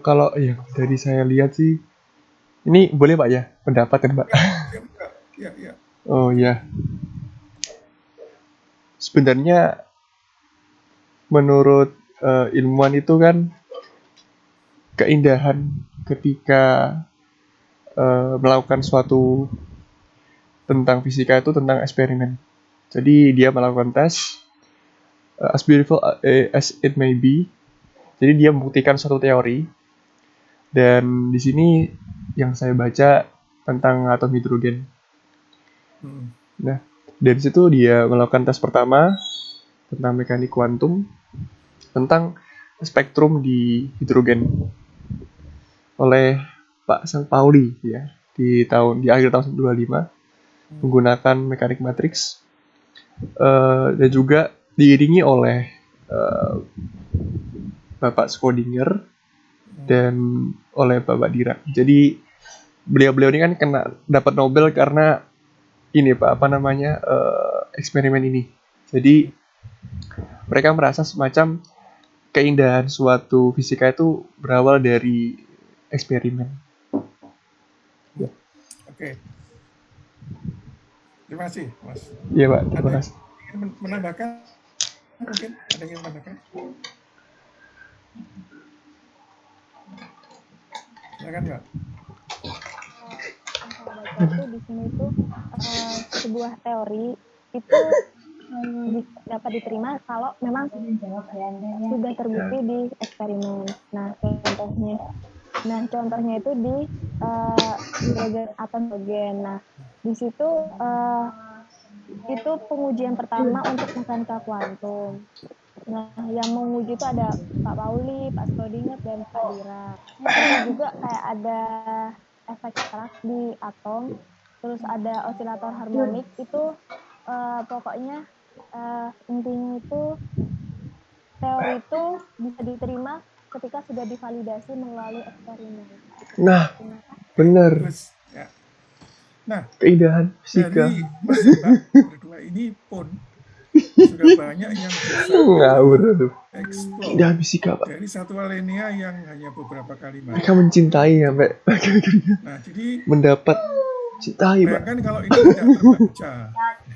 Kalau ya dari saya lihat sih, ini boleh Pak ya, pendapat kan Pak? Ya, siap, ya, ya. Oh ya, sebenarnya menurut ilmuwan itu kan keindahan ketika melakukan suatu tentang fisika itu tentang eksperimen. Jadi dia melakukan tes, as beautiful as it may be. Jadi dia membuktikan suatu teori. Dan di sini yang saya baca tentang atom hidrogen. Nah, dari situ dia melakukan tes pertama tentang mekanik kuantum, tentang spektrum di hidrogen oleh Pak Sang Pauli ya di akhir tahun 1925 menggunakan mekanik matriks dan juga diiringi oleh Bapak Schrödinger dan oleh Bapak Dirac. Jadi beliau-beliau ini kan dapat Nobel karena ini Pak eksperimen ini. Jadi mereka merasa semacam keindahan suatu fisika itu berawal dari eksperimen. Ya. Oke. Terima kasih, Mas. Iya Pak, terima kasih. Ingin menambahkan? Mungkin ada yang ingin menambahkan? Silakan Mbak. Itu di sini itu sebuah teori itu dapat diterima kalau memang sudah terbukti di eksperimen. Nah contohnya itu di hidrogen atom hidrogen. Nah di situ itu pengujian pertama untuk mekanika kuantum. Nah, yang menguji itu ada Pak Pauli, Pak Schrödinger, dan Pak Dirac. Terus juga kayak ada efek Stark di atom, terus ada osilator harmonik itu pokoknya intinya itu teori itu bisa diterima ketika sudah divalidasi melalui eksperimen. Nah, benar. Nah, keindahan fisika. Dari Mas Mbak berdua ini pun sudah banyak yang bisa Ngawur aduh. explore Tidak fisika pak. dari satu alinea yang hanya beberapa kalimat. Mereka mencintai sampai akhirnya Nah, jadi mendapat cintai pak. bayangkan kalau ini tidak terbaca,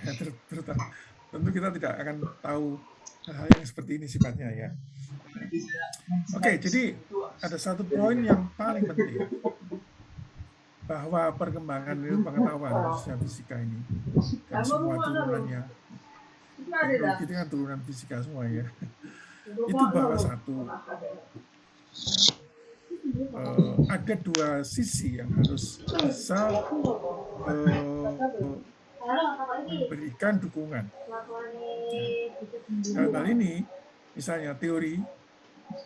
ya, tentu kita tidak akan tahu hal yang seperti ini sifatnya ya. Oke, jadi ada satu poin yang paling penting bahwa perkembangan ilmu pengetahuan khususnya fisika ini dan semua turunannya, teknologi itu kan turunan fisika semua ya, itu bahwa satu ada dua sisi yang harus bisa memberikan dukungan. Dalam hal ini, misalnya teori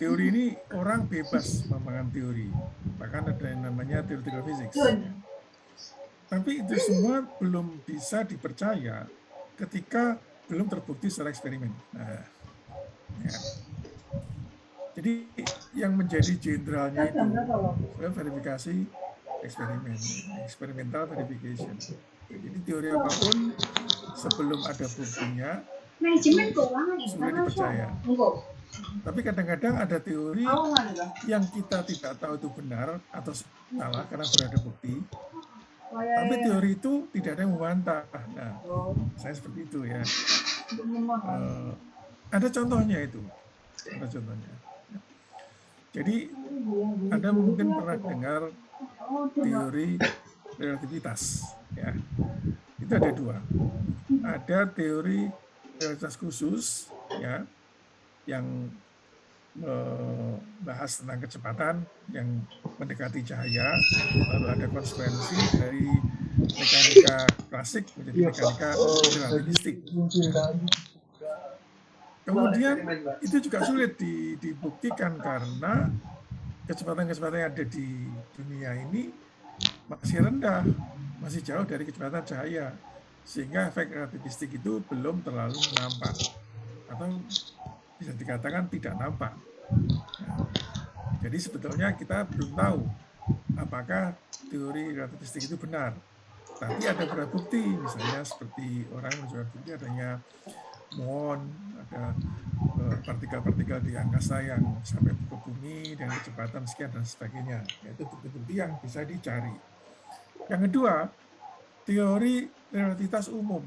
ini orang bebas mengembangkan teori, bahkan ada yang namanya theoretical physics. Tapi itu semua belum bisa dipercaya ketika belum terbukti secara eksperimen. Nah, ya. Jadi yang menjadi jenderalnya itu verifikasi eksperimen, experimental verification. Jadi teori apapun sebelum ada buktinya sulit dipercaya. Tapi kadang-kadang ada teori yang kita tidak tahu itu benar atau salah karena sudah ada bukti. Tapi teori itu tidak ada yang membantah. Nah, saya seperti itu ya. Ada contohnya itu. Ada contohnya. Jadi Anda mungkin pernah dengar teori relativitas, ya. Itu ada dua. Ada teori relativitas khusus, ya, yang membahas tentang kecepatan yang mendekati cahaya, lalu ada konsekuensi dari mekanika klasik menjadi mekanika relativistik. Kemudian itu juga sulit dibuktikan karena kecepatan-kecepatan yang ada di dunia ini masih rendah, masih jauh dari kecepatan cahaya, sehingga efek relativistik itu belum terlalu nampak atau bisa dikatakan tidak nampak. Nah, jadi sebetulnya kita belum tahu apakah teori relativistik itu benar. Tapi ada beberapa bukti, misalnya seperti orang menunjukkan bukti adanya muon, ada partikel-partikel di angkasa yang sampai ke bumi dengan kecepatan sekian dan sebagainya. Itu bukti-bukti yang bisa dicari. Yang kedua, teori relativitas umum.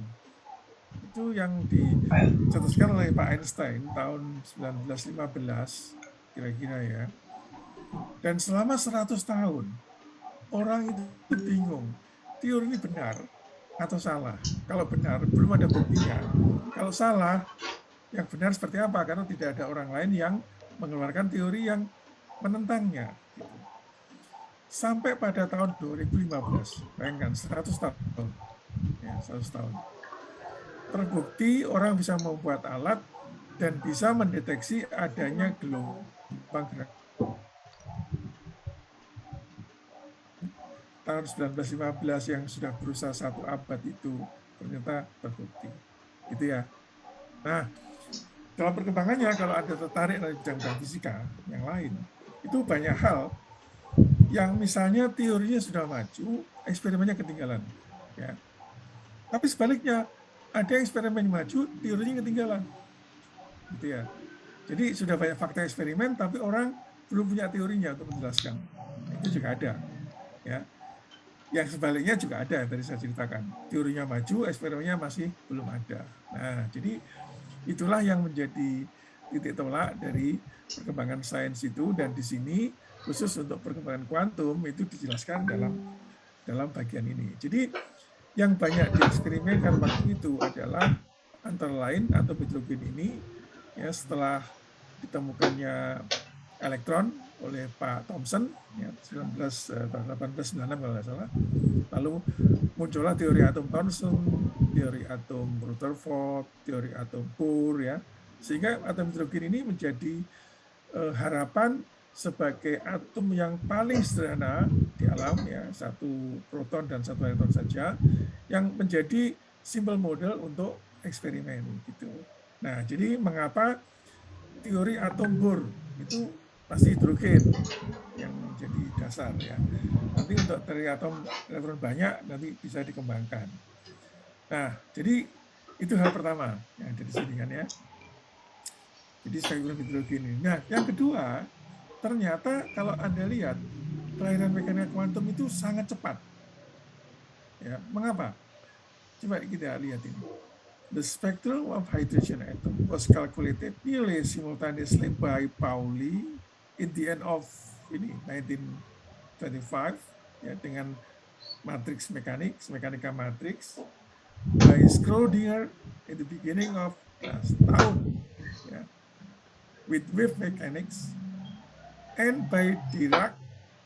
Itu yang dicetuskan oleh Pak Einstein tahun 1915, kira-kira ya. Dan selama 100 tahun, orang itu bingung, teori ini benar atau salah. Kalau benar, belum ada buktinya. Kalau salah, yang benar seperti apa? Karena tidak ada orang lain yang mengeluarkan teori yang menentangnya. Gitu. Sampai pada tahun 2015, bayangkan 100 tahun. Ya, 100 tahun. Terbukti orang bisa membuat alat dan bisa mendeteksi adanya gelombang gerak. Tahun 1915 yang sudah berusaha 1 abad itu ternyata terbukti. Gitu ya. Nah, dalam perkembangannya kalau Anda tertarik dari bidang fisika yang lain, itu banyak hal yang misalnya teorinya sudah maju, eksperimennya ketinggalan. Ya. Tapi sebaliknya, ada eksperimen maju, teorinya ketinggalan. Gitu ya. Jadi sudah banyak fakta eksperimen, tapi orang belum punya teorinya untuk menjelaskan. Itu juga ada. Ya. Yang sebaliknya juga ada, yang tadi saya ceritakan. Teorinya maju, eksperimennya masih belum ada. Nah, jadi itulah yang menjadi titik tolak dari perkembangan sains itu, dan di sini khusus untuk perkembangan kuantum itu dijelaskan dalam bagian ini. Jadi yang banyak dieksperimenkan waktu itu adalah antara lain atom hidrogen ini, ya, setelah ditemukannya elektron oleh Pak Thomson, ya, 1896 kalau nggak salah. Lalu muncullah teori atom Thomson, teori atom Rutherford, teori atom Bohr, ya, sehingga atom hidrogen ini menjadi harapan sebagai atom yang paling sederhana di alam, ya, 1 proton dan 1 elektron saja, yang menjadi simple model untuk eksperimen gitu. Nah, jadi mengapa teori atom Bohr itu pasti hidrogen yang menjadi dasar, ya. Nanti untuk teori atom elektron banyak nanti bisa dikembangkan. Nah, jadi Itu hal pertama yang ada di sini kan ya. Jadi spektrum hidrogen ini. Nah, yang kedua, ternyata kalau Anda lihat kelahiran mekanika kuantum itu sangat cepat. Ya, mengapa? Coba kita lihat ini. The spectrum of hydrogen atom was calculated nearly simultaneously by Pauli in the end of ini 1925 ya dengan matrix mekanika matrix by Schrödinger in the beginning of tahun ya with wave mechanics and by Dirac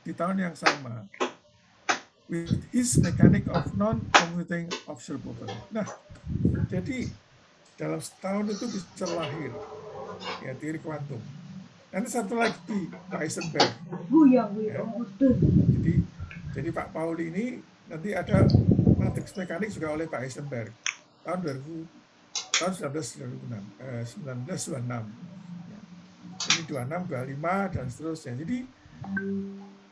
di tahun yang sama with his mechanic of non-commuting observable. Nah, jadi dalam setahun itu bisa lahir ya teori kuantum. Nanti satu lagi Pak Heisenberg. Ya. Jadi Pak Pauli ini nanti ada matriks mekanik juga oleh Pak Heisenberg tahun 1926. Ya. Ini 26, 25 dan seterusnya. Jadi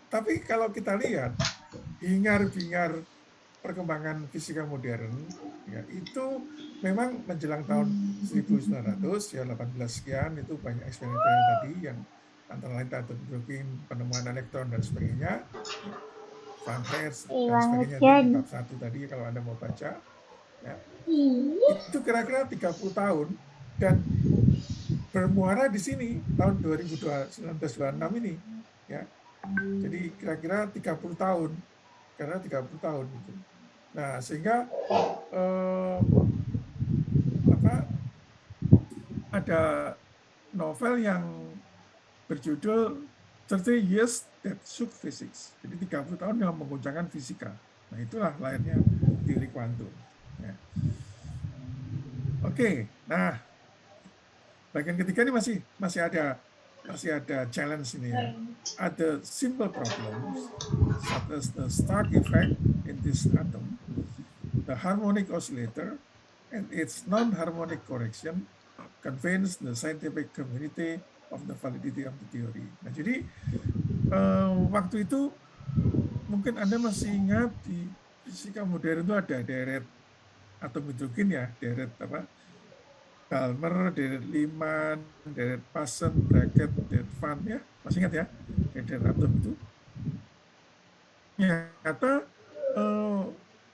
tapi kalau kita lihat hingar-bingar perkembangan fisika modern ya itu memang menjelang tahun 1900 ya 18 sekian itu banyak eksperimen tadi yang antara lain atom hidrogen, penemuan elektron dan sebagainya, Van Hertz dan sebagainya di bab 1 tadi kalau Anda mau baca ya. Itu kira-kira 30 tahun dan bermuara di sini tahun 1926 ini ya. Jadi kira-kira 30 tahun karena 30 tahun gitu. Nah, sehingga ada novel yang berjudul 30 Years That Shook Physics. Jadi 30 tahun yang mengguncangkan fisika. Nah, itulah lahirnya teori kuantum. Ya. Oke, nah bagian ketiga ini masih ada challenge ini ya. Ada simple problems such as the Stark effect in this atom, the harmonic oscillator, and its non-harmonic correction convince the scientific community of the validity of the theory. Nah, jadi waktu itu mungkin Anda masih ingat di fisika modern itu ada deret atom hidrogen ya, deret apa? Balmer, deret Lyman, deret Paschen, Brackett, deret Van ya, masih ingat ya, deret atom itu. Ternyata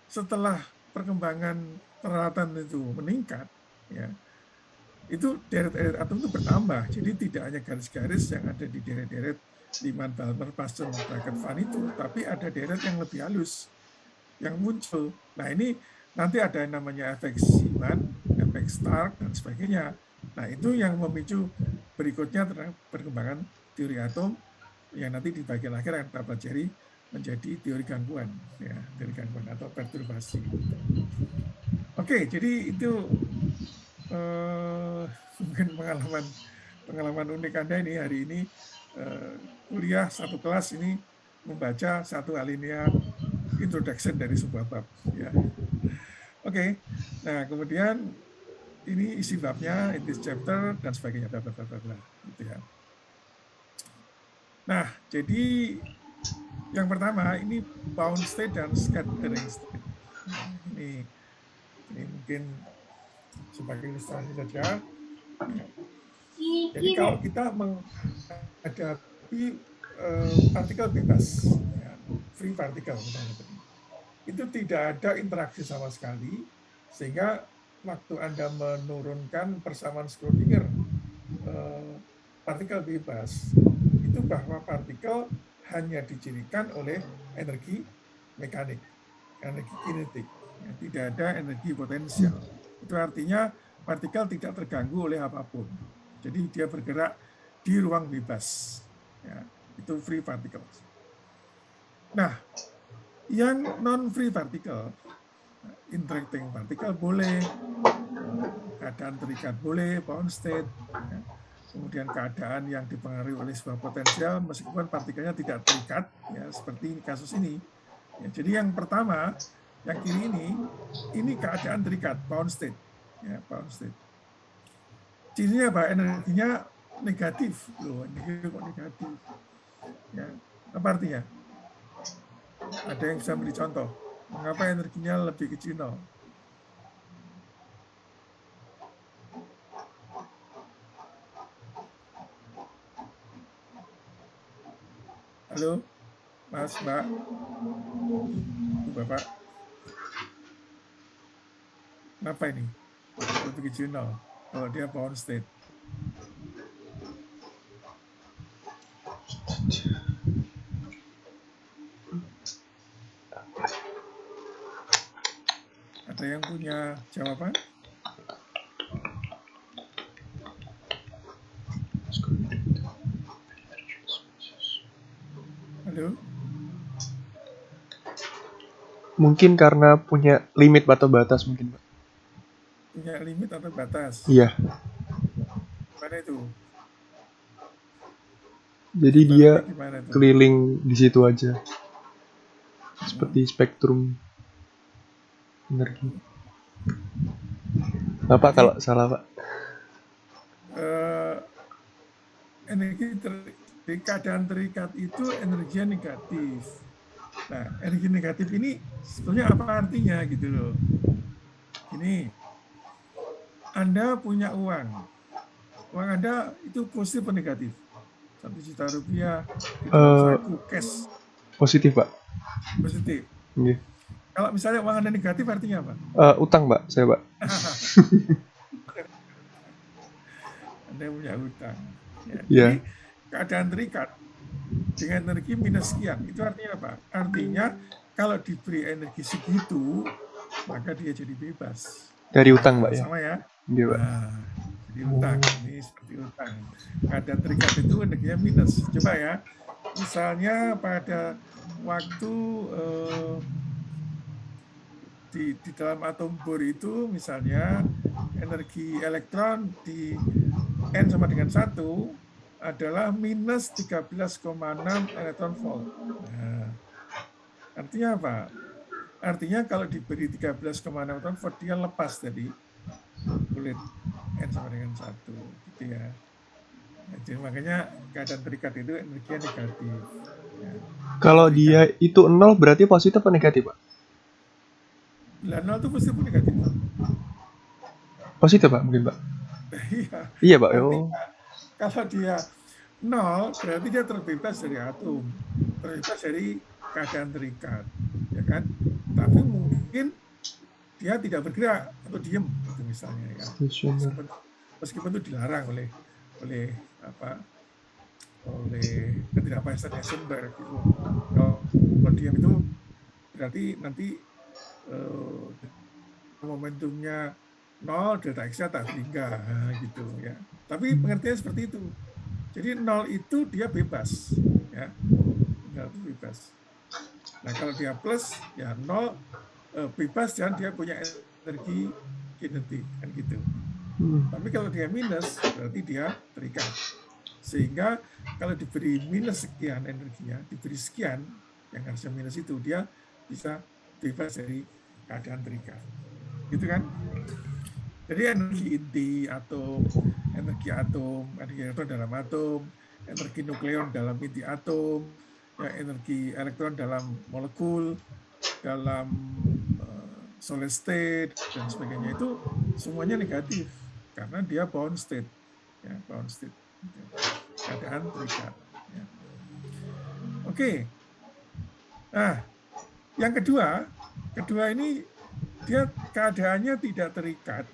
setelah perkembangan peralatan itu meningkat, ya, itu deret-deret atom itu bertambah. Jadi tidak hanya garis-garis yang ada di deret-deret Lyman, Balmer, Paschen, Brackett, Van itu, tapi ada deret yang lebih halus yang muncul. Nah, ini nanti ada yang namanya efek Zeeman, efek Stark, dan sebagainya. Nah, itu yang memicu berikutnya tentang perkembangan teori atom yang nanti di bagian akhir akan kita pelajari menjadi teori gangguan, ya, teori gangguan atau perturbasi. Oke, jadi itu mungkin pengalaman unik Anda ini hari ini kuliah satu kelas ini membaca satu alinea introduction dari sebuah bab. Ya. Oke, nah kemudian ini isi babnya, in this chapter dan sebagainya, bla bla bla bla, gitu ya. Nah, jadi yang pertama ini bound state dan scattering state. Ini mungkin sebagai ilustrasi saja. Jadi kalau kita menghadapi partikel bebas, ya, free particle, itu tidak ada interaksi sama sekali, sehingga waktu Anda menurunkan persamaan Schrödinger partikel bebas, itu bahwa partikel hanya dicirikan oleh energi mekanik, energi kinetik, ya, tidak ada energi potensial. Itu artinya partikel tidak terganggu oleh apapun. Jadi dia bergerak di ruang bebas. Ya, itu free particles. Nah, yang non-free particle, interacting particle boleh, keadaan terikat boleh, bound state, ya. Kemudian keadaan yang dipengaruhi oleh sebuah potensial meskipun partikelnya tidak terikat, ya seperti kasus ini. Ya, jadi yang pertama, yang kiri ini keadaan terikat, bound state, ya bound state. Cirinya apa? Energinya negatif, loh, ini kok negatif. Ya, apa artinya? Ada yang bisa beri contoh? Mengapa energinya lebih kecil 0? Halo, Mas, Mbak, Ibu, Bapak. Kenapa ini? Kalau begitu nol. Kalau dia bound state. Ada yang punya jawaban? Halo? Mungkin karena punya limit atau batas mungkin, Pak. Punya limit atau batas? Iya. Gimana itu? Jadi dia Gambarannya gimana itu? keliling di situ aja. Seperti spektrum energi. Bapak Jadi, kalau salah, Pak. Energi di keadaan terikat itu energi negatif. Nah, energi negatif ini sebetulnya apa artinya gitu loh. Ini, Anda punya uang. Uang Anda itu positif atau negatif? 1 juta rupiah di dalam saku, cash. Positif, Pak. Positif. Iya. Kalau misalnya uang Anda negatif artinya apa? Utang, Pak. Saya, Pak. Anda punya utang. Ya, Iya. jadi keadaan terikat dengan energi minus sekian. Itu artinya apa? Artinya kalau diberi energi segitu, maka dia jadi bebas. Dari utang, Pak, ya? Sama ya? Iya, Pak. Nah, jadi utang. Ini seperti utang. Keadaan terikat itu energinya minus. Coba ya, misalnya pada waktu di dalam atom Bohr itu misalnya energi elektron di N sama dengan 1 adalah minus 13,6 elektron volt. Nah, artinya apa? Artinya kalau diberi 13,6 elektron volt, dia lepas dari kulit N sama dengan 1. Gitu ya. Nah, jadi makanya keadaan terikat itu energinya negatif. Ya. Kalau dia itu 0 berarti positif atau negatif, Pak? Lah 0 itu positif atau negatif? Positif, Pak, mungkin, Pak. Iya. Iya, Pak. Artinya, kalau dia 0 berarti dia terbebas dari atom, terbebas dari keadaan terikat, ya kan? Tapi mungkin dia tidak bergerak atau diem, gitu misalnya ya. Meskipun itu dilarang oleh ketidakpastian Heisenberg gitu. Kalau diam itu berarti nanti momentumnya 0, delta X-nya tak tinggal gitu ya. Tapi pengertiannya seperti itu. Jadi 0 itu dia bebas, ya. 0 itu bebas. Nah kalau dia plus, ya 0 bebas dan dia punya energi kinetik kan gitu. Tapi kalau dia minus, berarti dia terikat. Sehingga kalau diberi minus sekian energinya, diberi sekian yang harusnya minus itu, dia bisa bebas dari keadaan terikat. Gitu kan? Jadi energi inti atom, energi elektron dalam atom, energi nukleon dalam inti atom, ya, energi elektron dalam molekul, dalam solid state dan sebagainya, itu semuanya negatif karena dia bound state, ya, bound state, keadaan terikat. Ya. Oke. Nah, yang kedua ini dia keadaannya tidak terikat,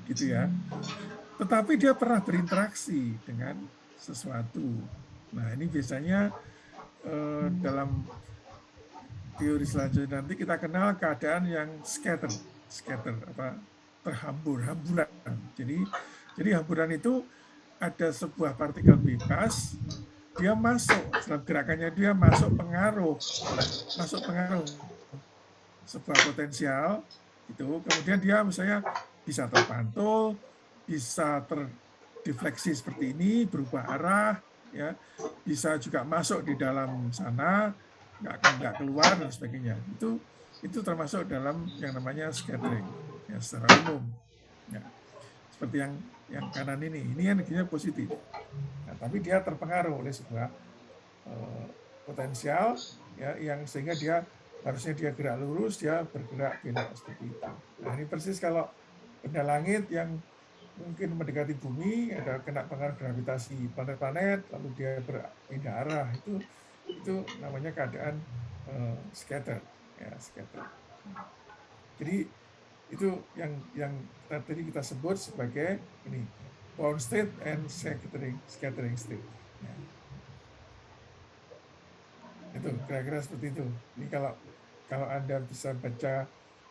gitu ya. Tetapi dia pernah berinteraksi dengan sesuatu. Nah, ini biasanya dalam teori selanjutnya nanti kita kenal keadaan yang scatter terhambur-hamburan. Jadi hamburan itu ada sebuah partikel bebas, dia masuk dalam gerakannya, dia masuk pengaruh sebuah potensial itu, kemudian dia misalnya bisa terpantul, bisa terdefleksi seperti ini, berubah arah, ya, bisa juga masuk di dalam sana, nggak keluar dan sebagainya. Itu termasuk dalam yang namanya scattering, ya, secara umum. Ya. Seperti yang kanan ini energinya positif. Nah, tapi dia terpengaruh oleh sebuah potensial, ya, yang sehingga dia harusnya dia gerak lurus, dia bergerak belok seperti itu. Nah, ini persis kalau benda langit yang mungkin mendekati bumi, ada kena pengaruh gravitasi planet-planet, lalu dia berpindah arah, itu namanya keadaan scatter, ya scatter. Jadi itu yang tadi kita sebut sebagai ini bound state and scattering state. Ya. Itu kira-kira seperti itu. Ini kalau Anda bisa baca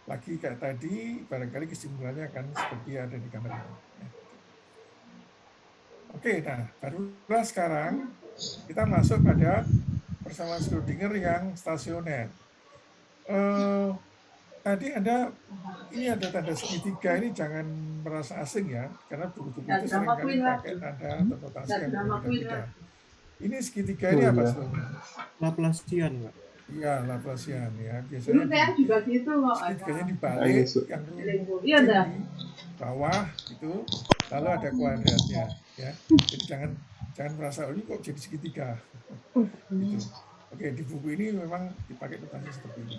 lagi kayak tadi, barangkali kesimpulannya akan seperti ada di gambar ini. Ya. Oke, nah barulah sekarang kita masuk pada persamaan Schrödinger yang stasioner. Tadi ini ada tanda segitiga, ini jangan merasa asing ya, karena buku-buku itu seringkali pakai tanda atau notasi yang berbeda-beda. Ini segitiga ini Oh apa iya. sebetulnya? Laplacian, Pak. Iya, Laplacian ya. Biasanya segitiganya dibalik, yang Iya dah. di bawah itu, lalu ada kuadratnya ya. Jadi jangan merasa ini kok jadi segitiga. Gitu. Oke, di buku ini memang dipakai notasi seperti ini.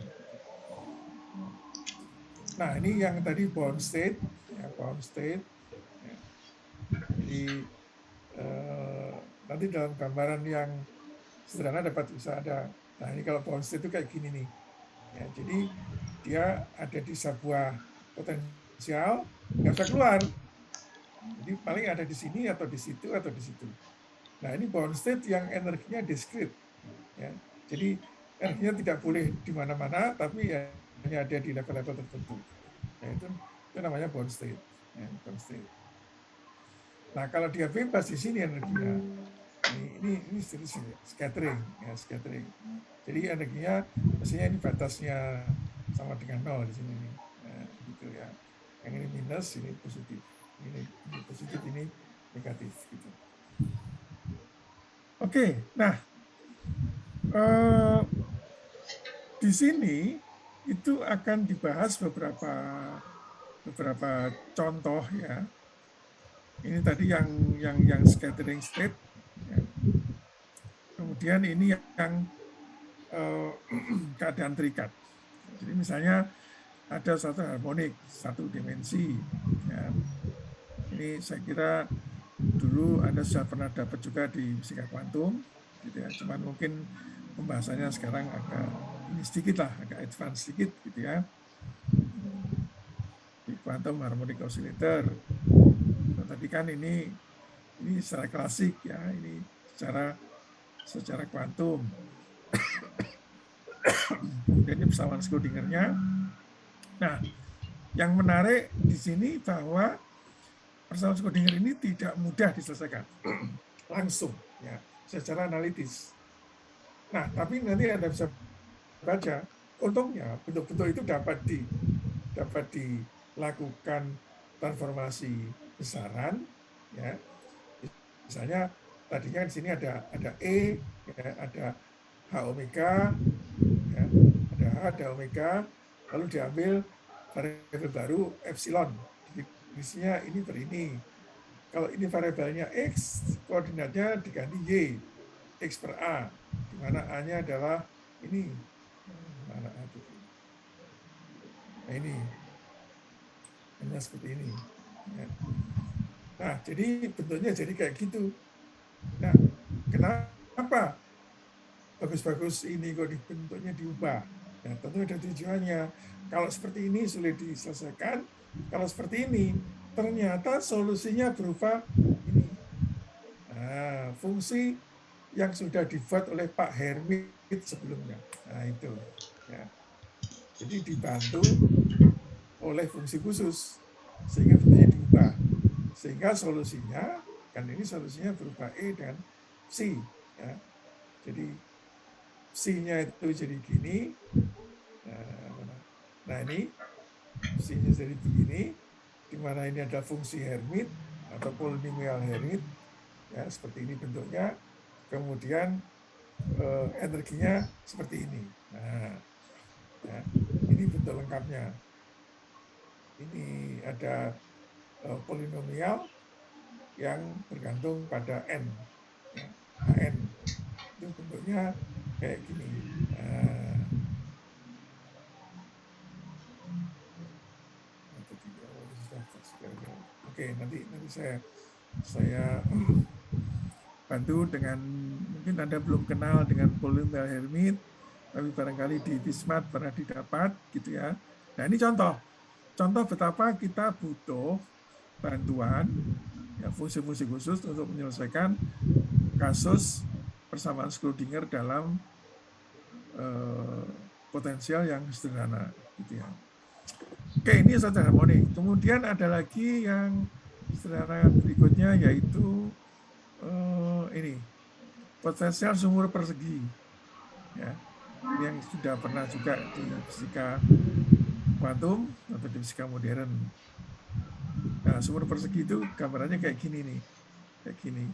Nah, ini yang tadi bound state, ya, bound state. Ya. Jadi nanti dalam gambaran yang sederhana bisa ada. Nah, ini kalau bound state itu kayak gini nih. Ya, jadi dia ada di sebuah potensial, nggak bisa keluar. Jadi paling ada di sini atau di situ atau di situ. Nah, ini bound state yang energinya discrete. Ya. Jadi energinya tidak boleh di mana-mana, tapi ya hanya ada di level-level tertentu. Nah, itu namanya bound state. Ya, bound state. Nah, kalau dia bebas di sini energinya, ini scattering, ya scattering. Jadi energinya mestinya ini batasnya sama dengan 0 di sini nih. Nah, gitu ya. Yang ini minus, ini positif. Ini positif, ini negatif gitu. Oke, nah di sini itu akan dibahas beberapa contoh ya. Ini tadi yang scattering state. Ya. Kemudian ini yang keadaan terikat. Jadi misalnya ada satu harmonik, satu dimensi. Ya. Ini saya kira dulu Anda sudah pernah dapat juga di fisika kuantum, gitu ya. Cuman mungkin pembahasannya sekarang agak ini sedikit lah, agak advance sedikit, gitu ya. Di quantum harmonic oscillator. Tadi kan ini secara klasik ya, ini secara kuantum. Kemudian ini persamaan Schrödingernya. Nah, yang menarik di sini bahwa persamaan Schrödinger ini tidak mudah diselesaikan langsung ya, secara analitis. Nah, tapi nanti Anda bisa baca, untungnya bentuk-bentuk itu dapat dilakukan transformasi besaran ya. Misalnya tadinya di sini ada E ya, ada H omega ya, ada H, ada omega, lalu diambil variabel baru epsilon, definisinya ini berini. Kalau ini variabelnya X, koordinatnya diganti Y, X per A, di mana A-nya adalah ini. Mana A itu? Nah ini. Hanya seperti ini. Ya. Nah, jadi bentuknya jadi kayak gitu. Nah, kenapa bagus-bagus ini kok bentuknya diubah? Nah, tentu ada tujuannya. Kalau seperti ini sulit diselesaikan, kalau seperti ini ternyata solusinya berupa ini. Nah, fungsi yang sudah dibuat oleh Pak Hermit sebelumnya. Nah, itu. Ya. Jadi dibantu oleh fungsi khusus sehingga bentuknya diubah. Sehingga solusinya, kan ini solusinya berupa E dan C. Ya. Jadi C-nya itu jadi gini. Nah ini C-nya jadi begini, di mana ini ada fungsi Hermit atau polinomial Hermit, ya seperti ini bentuknya. Kemudian energinya seperti ini. Nah, ya, ini bentuk lengkapnya. Ini ada polinomial yang bergantung pada n, ya, Hn. Itu bentuknya kayak gini. Oke, nanti saya bantu dengan Mungkin Anda belum kenal dengan polymer hermit, tapi barangkali di Wismat pernah didapat gitu ya. Nah ini contoh betapa kita butuh bantuan ya, fungsi-fungsi khusus untuk menyelesaikan kasus persamaan Schrödinger dalam potensial yang sederhana gitu ya. Oke, ini saja harmonik. Kemudian ada lagi yang sederhana berikutnya yaitu ini potensial sumur persegi ya. Ini yang sudah pernah juga di fisika kuantum atau di fisika modern. Nah, sumur persegi itu gambarannya kayak gini nih. Kayak gini.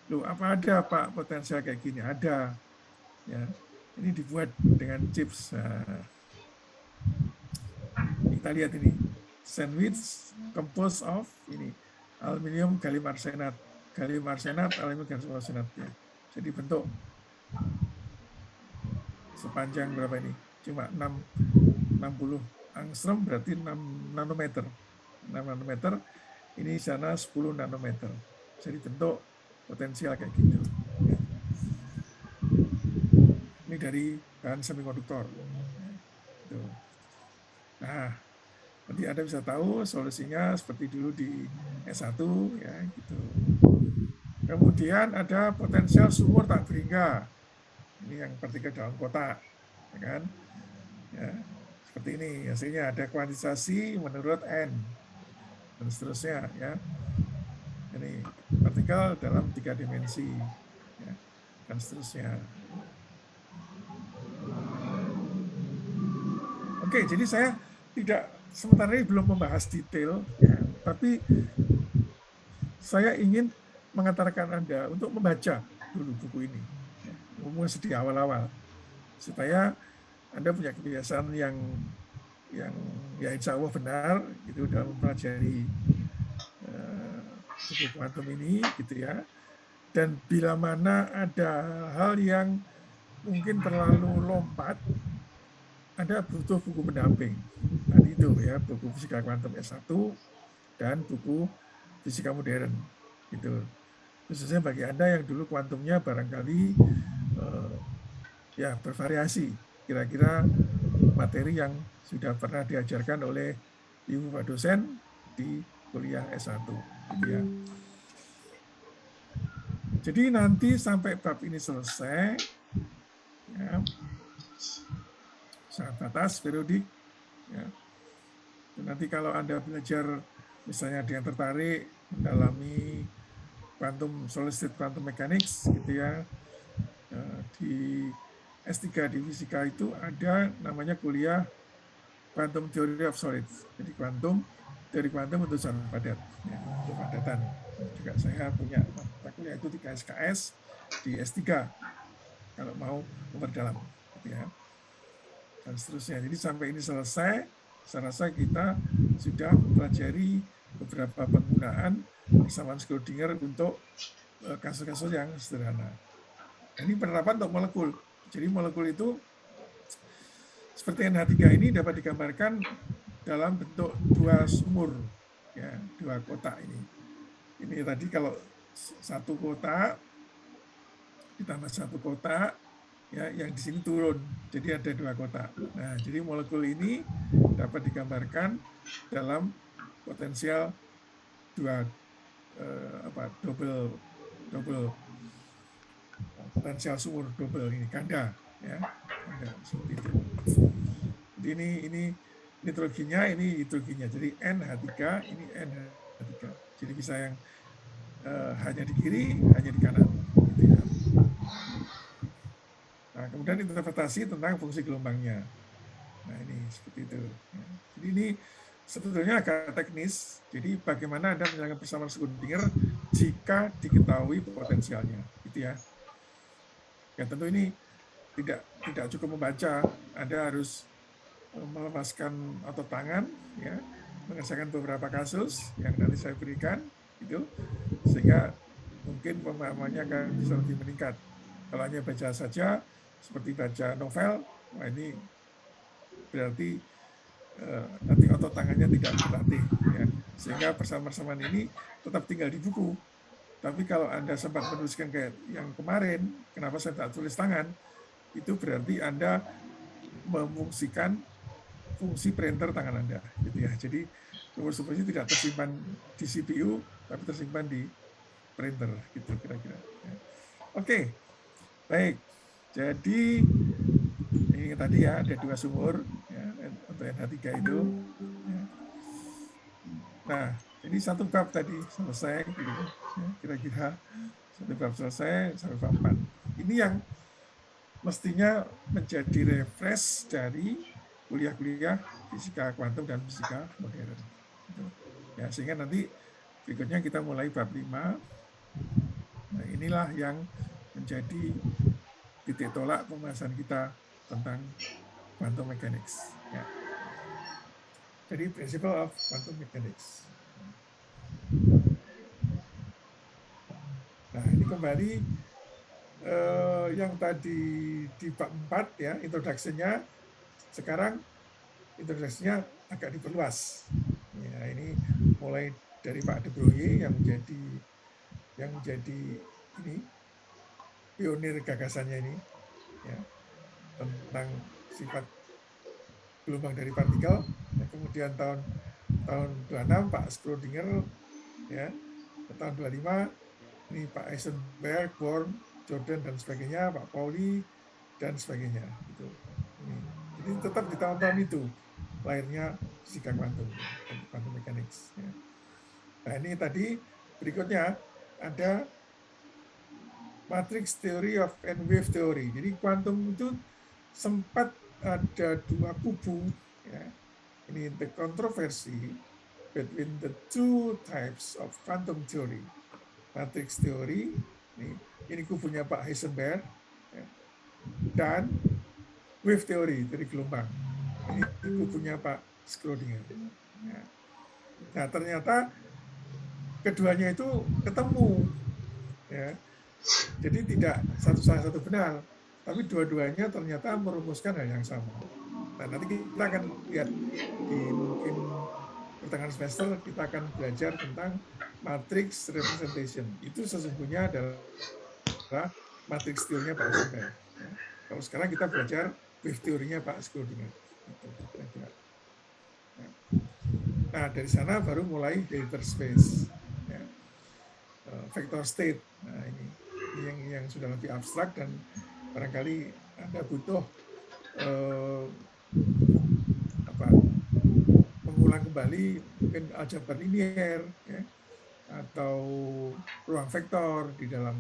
Loh, apa ada Pak potensial kayak gini? Ada. Ya. Ini dibuat dengan chips. Nah, kita lihat ini. Sandwich composed of ini aluminium gallium arsenat. Gallium arsenat, aluminium gallium arsenat ya. Jadi bentuk sepanjang berapa ini? Cuma 60 angstrom berarti 6 nanometer. 6 nanometer, ini sana 10 nanometer. Jadi bentuk potensial kayak gitu. Ini dari bahan semikonduktor. Nah, nanti Anda bisa tahu solusinya seperti dulu di S1 ya gitu. Kemudian ada potensial sumur tak beringga. Ini yang partikel dalam kotak, ya kan? Ya, seperti ini hasilnya ada kuantitasasi menurut N dan seterusnya ya. Ini partikel dalam 3 dimensi ya, dan seterusnya. Oke, jadi saya tidak sementara ini belum membahas detail ya, tapi saya ingin mengantarkan Anda untuk membaca dulu buku ini ya, masih di awal-awal supaya Anda punya kebiasaan yang ya insya Allah benar gitu dalam mempelajari buku kuantum ini gitu ya. Dan bila mana ada hal yang mungkin terlalu lompat, Anda butuh buku pendamping. Tadi itu ya, buku fisika kuantum S1 dan buku fisika modern gitu. Khususnya bagi Anda yang dulu kuantumnya barangkali ya bervariasi. Kira-kira materi yang sudah pernah diajarkan oleh Ibu Pak dosen di kuliah S1 gitu ya. Jadi nanti sampai bab ini selesai ya, sangat batas periodik ya. Nanti kalau Anda belajar misalnya ada yang tertarik mendalami quantum solid state quantum mechanics gitu ya, di S3 di fisika itu ada namanya kuliah Quantum Theory of Solids. Jadi teori kuantum untuk zat padat, ya, untuk padatan. Juga saya punya mata kuliah itu 3 SKS di S3 kalau mau memperdalam, gitu ya. Dan seterusnya. Jadi sampai ini selesai, saya rasa kita sudah mempelajari beberapa penggunaan persamaan Schrödinger untuk kasus-kasus yang sederhana. Ini penerapan untuk molekul. Jadi molekul itu seperti NH3 ini dapat digambarkan dalam bentuk 2 sumur, ya, 2 kotak ini. Ini tadi kalau 1 kotak ditambah 1 kotak, ya, yang di sini turun, jadi ada 2 kotak. Nah, jadi molekul ini dapat digambarkan dalam potensial 2 double potensial sumur double ini ganda, ya, ganda seperti itu. Jadi ini nitrogennya, ini hidrogennya. Jadi NH3, ini NH3. Jadi bisa yang hanya di kiri, hanya di kanan. Gitu ya. Nah, kemudian interpretasi tentang fungsi gelombangnya. Nah, ini seperti itu. Jadi ini sebetulnya agak teknis. Jadi bagaimana Anda menyelesaikan persamaan Schrödinger jika diketahui potensialnya, gitu ya. Ya tentu ini tidak cukup membaca. Anda harus melepaskan otot tangan, ya, mengerjakan beberapa kasus yang nanti saya berikan, gitu, sehingga mungkin pemahamannya akan bisa lebih meningkat. Kalau hanya baca saja, seperti baca novel, wah ini berarti nanti otot tangannya tidak berlatih, ya, sehingga persamaan-persamaan ini tetap tinggal di buku, Tapi kalau Anda sempat menuliskan kayak yang kemarin, kenapa saya tak tulis tangan, itu berarti Anda memfungsikan fungsi printer tangan Anda, gitu ya. Jadi rumus-rumusnya tidak tersimpan di CPU, tapi tersimpan di printer, gitu kira-kira. Ya. Oke, baik. Jadi ini tadi ya ada 2 sumur ya, untuk NH3 itu. Ya. Nah, ini 1 bab tadi selesai, gitu, ya, kira-kira 1 bab selesai sampai bab 4. Ini yang mestinya menjadi refresh dari kuliah-kuliah fisika kuantum dan fisika modern. Gitu. Ya, sehingga nanti berikutnya kita mulai bab 5. Nah, inilah yang menjadi titik tolak pembahasan kita tentang quantum mechanics. Ya. Jadi principle of quantum mechanics. Nah, ini kembali yang tadi di bab 4 ya, introduction-nya. Sekarang introduction-nya agak diperluas. Ya, ini mulai dari Pak De Broglie yang menjadi ini pionir gagasannya ini ya, tentang sifat gelombang dari partikel. Ya, kemudian tahun 26 Pak Schrödinger ya, tahun 25 ini Pak Heisenberg, Born, Jordan dan sebagainya, Pak Pauli dan sebagainya gitu. Ini. Jadi tetap di tahun-tahun itu lahirnya fisika kuantum, quantum mechanics. Ya. Nah ini tadi berikutnya ada matrix theory of and wave theory. Jadi kuantum itu sempat ada 2 kubu. Ya. Ini the controversy between the 2 types of quantum theory. Matrix theory, ini kubunya Pak Heisenberg, ya, dan wave theory dari gelombang. Ini kubunya Pak Schrödinger. Ya. Nah ternyata keduanya itu ketemu, ya. Jadi tidak satu salah satu benar, tapi dua-duanya ternyata merumuskan hal yang sama. Nah nanti kita akan lihat di mungkin pertengahan semester kita akan belajar tentang matrix representation. Itu sesungguhnya adalah matrix teorinya Pak Heisenberg. Ya. Kalau sekarang kita belajar wave teorinya Pak Schrödinger. Itu kira-kira. Nah dari sana baru mulai vector space, ya. Vector state. Nah ini yang sudah lebih abstrak dan barangkali Anda butuh mengulang kembali mungkin aljabar linier ya, atau ruang vektor di dalam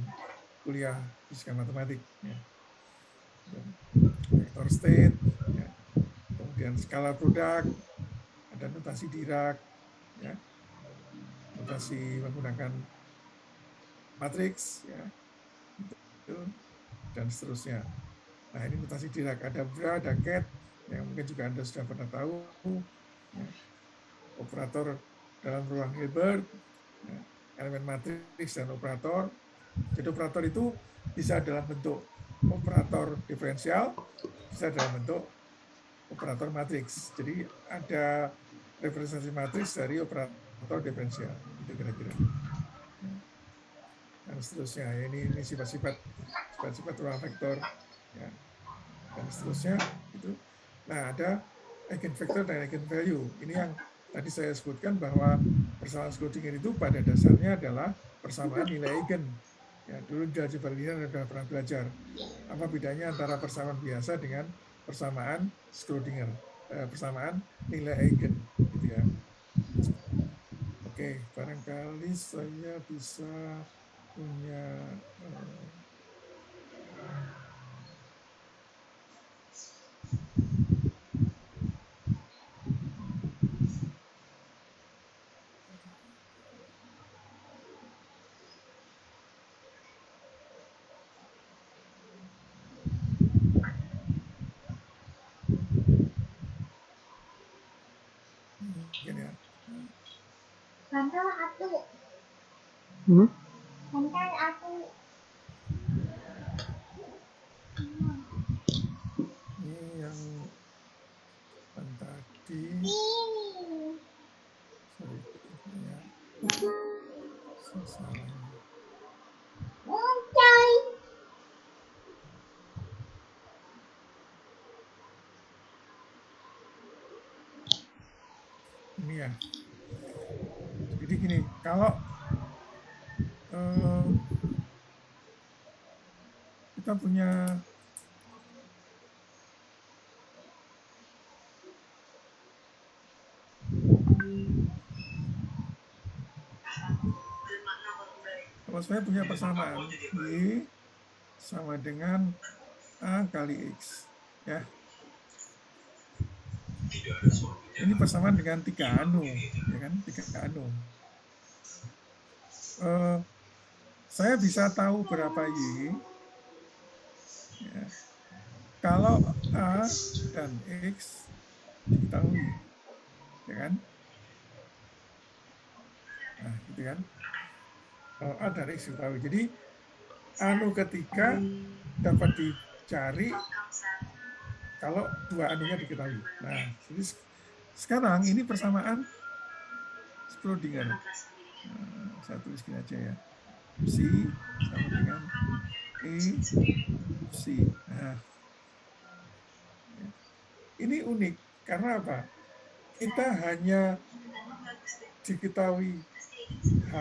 kuliah fisika matematik ya. Vector state ya. Kemudian skala produk, ada notasi Dirac ya, notasi menggunakan matriks ya, itu, dan seterusnya. Nah ini notasi Dirac, ada Bra, ada Ket yang mungkin juga Anda sudah pernah tahu ya. Operator dalam ruang Hilbert ya, elemen matriks dan operator. Jadi operator itu bisa dalam bentuk operator diferensial, bisa dalam bentuk operator matriks. Jadi ada representasi matriks dari operator diferensial. Itu kira-kira. Dan seterusnya. Ini sifat-sifat ruang vektor. Ya. Dan seterusnya. Itu. Nah ada eigenvektor dan eigenvalue. Ini yang tadi saya sebutkan bahwa persamaan Schrödinger itu pada dasarnya adalah persamaan nilai eigen. Ya, dulu di aljabar linear sudah pernah belajar apa bedanya antara persamaan biasa dengan persamaan Schrödinger, persamaan nilai eigen, gitu ya. Oke, barangkali saya bisa punya mungkin ya. Ini yang tadi. Sorry, ya. Salah. ini ya. Jadi gini, kalau kita punya kalau saya punya persamaan Y sama dengan A kali X, ya. Ini persamaan dengan 3 anu, ya kan? 3 anu. Saya bisa tahu berapa Y, ya, kalau A dan X diketahui, ya kan? Nah, gitu kan? A dan X diketahui. Jadi anu ketiga dapat dicari kalau 2 anunya diketahui. Nah, jadi sekarang ini persamaan Schrödinger. Nah, saya tulis gini aja ya. C sama dengan E C. Nah, ini unik karena apa? Kita hanya diketahui H,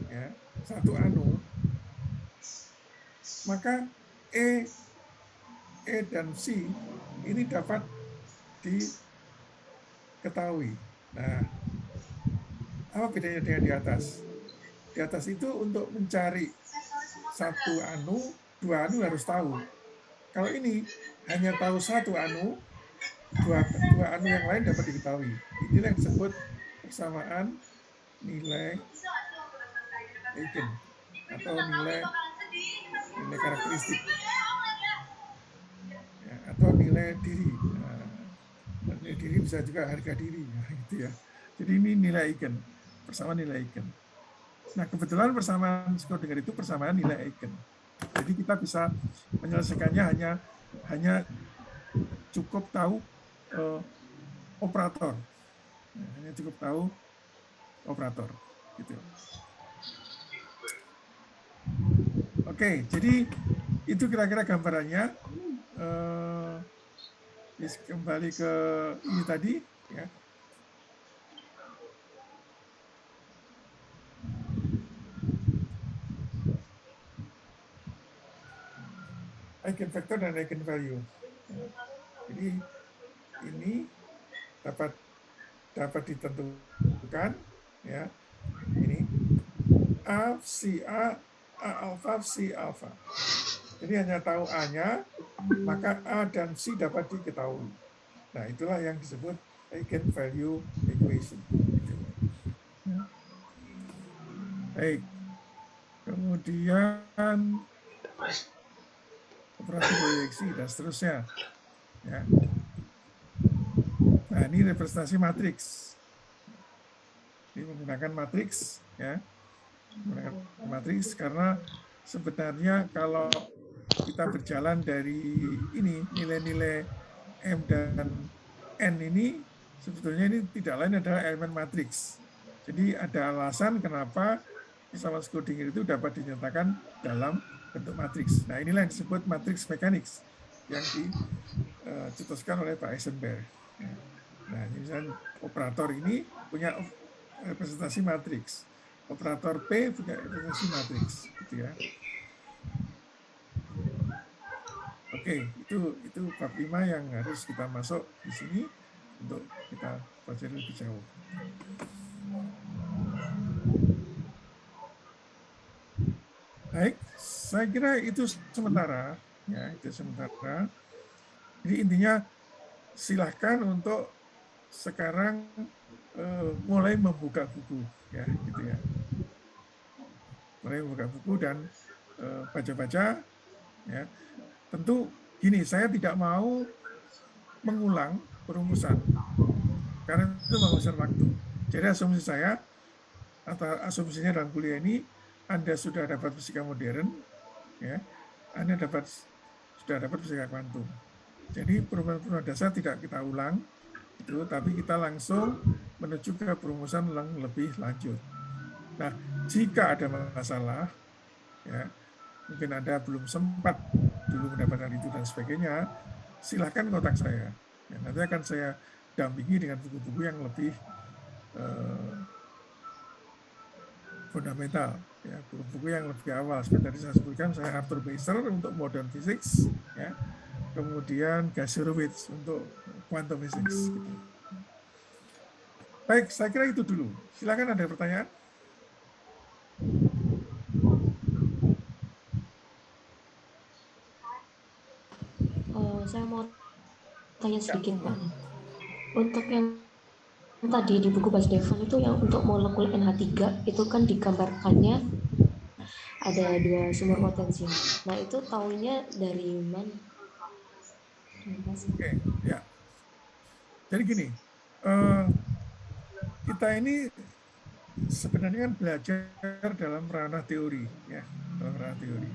ya, satu anu, maka E dan C ini dapat diketahui. Nah, apa bedanya dengan di atas? Di atas itu untuk mencari satu anu, 2 anu harus tahu. Kalau ini hanya tahu satu anu, dua anu yang lain dapat diketahui. Inilah yang disebut persamaan nilai eigen atau nilai karakteristik, ya, atau nilai diri. Nah, nilai diri bisa juga harga diri, nah, gitu ya. Jadi ini nilai eigen, persamaan nilai eigen. Nah, kebetulan persamaan Schrödinger itu persamaan nilai eigen. Jadi kita bisa menyelesaikannya hanya cukup tahu operator. Nah, hanya cukup tahu operator, gitu. Oke, jadi itu kira-kira gambarannya. Kembali ke ini tadi, ya. Eigenvector dan eigenvalue. Jadi ini dapat ditentukan, ya. Ini A psi A alpha psi alpha. Jadi hanya tahu A-nya, maka A dan C dapat diketahui. Nah, itulah yang disebut eigenvalue equation. Ya. Baik. Kemudian operasi proyeksi dan seterusnya. Ya. Nah, ini representasi matriks. Ini menggunakan matriks, ya. Menggunakan matriks karena sebenarnya kalau kita berjalan dari ini nilai-nilai M dan N ini sebetulnya ini tidak lain adalah elemen matriks. Jadi ada alasan kenapa persamaan Schrödinger itu dapat dinyatakan dalam bentuk matriks. Nah, inilah yang disebut matriks mekanik yang dicetuskan oleh Pak Heisenberg. Nah, misalnya operator ini punya representasi matriks. Operator P punya representasi matriks, gitu ya. Oke, itu bab 5 yang harus kita masuk di sini untuk kita pelajari lebih jauh. Baik, saya kira itu sementara, ya, itu sementara. Jadi intinya silahkan untuk sekarang mulai membuka buku, ya, gitu ya. Mulai membuka buku dan baca-baca, ya. Tentu gini, saya tidak mau mengulang perumusan karena itu menghabiskan waktu. Jadi asumsi saya atau asumsinya dalam kuliah ini Anda sudah dapat fisika modern, ya, Anda sudah dapat fisika kuantum. Jadi perumusan dasar tidak kita ulang, itu, tapi kita langsung menuju ke perumusan yang lebih lanjut. Nah, jika ada masalah, ya, mungkin Anda belum sempat dulu mendapatkan itu dan sebagainya, silahkan kontak saya. Ya, nanti akan saya dampingi dengan buku-buku yang lebih fundamental, ya, buku-buku yang lebih awal. Seperti tadi saya sebutkan, saya Arthur Beiser untuk modern physics, ya, kemudian Gasiorowicz untuk quantum physics. Gitu. Baik, saya kira itu dulu. Silakan ada pertanyaan. Saya mau tanya sedikit Pak. Untuk yang tadi di buku Bas Devon itu yang untuk molekul NH3 itu kan digambarkannya ada 2 sumber potensi. Nah itu tahunya dari mana? Oke, ya. Jadi gini, kita ini sebenarnya kan belajar dalam ranah teori, ya, dalam ranah teori,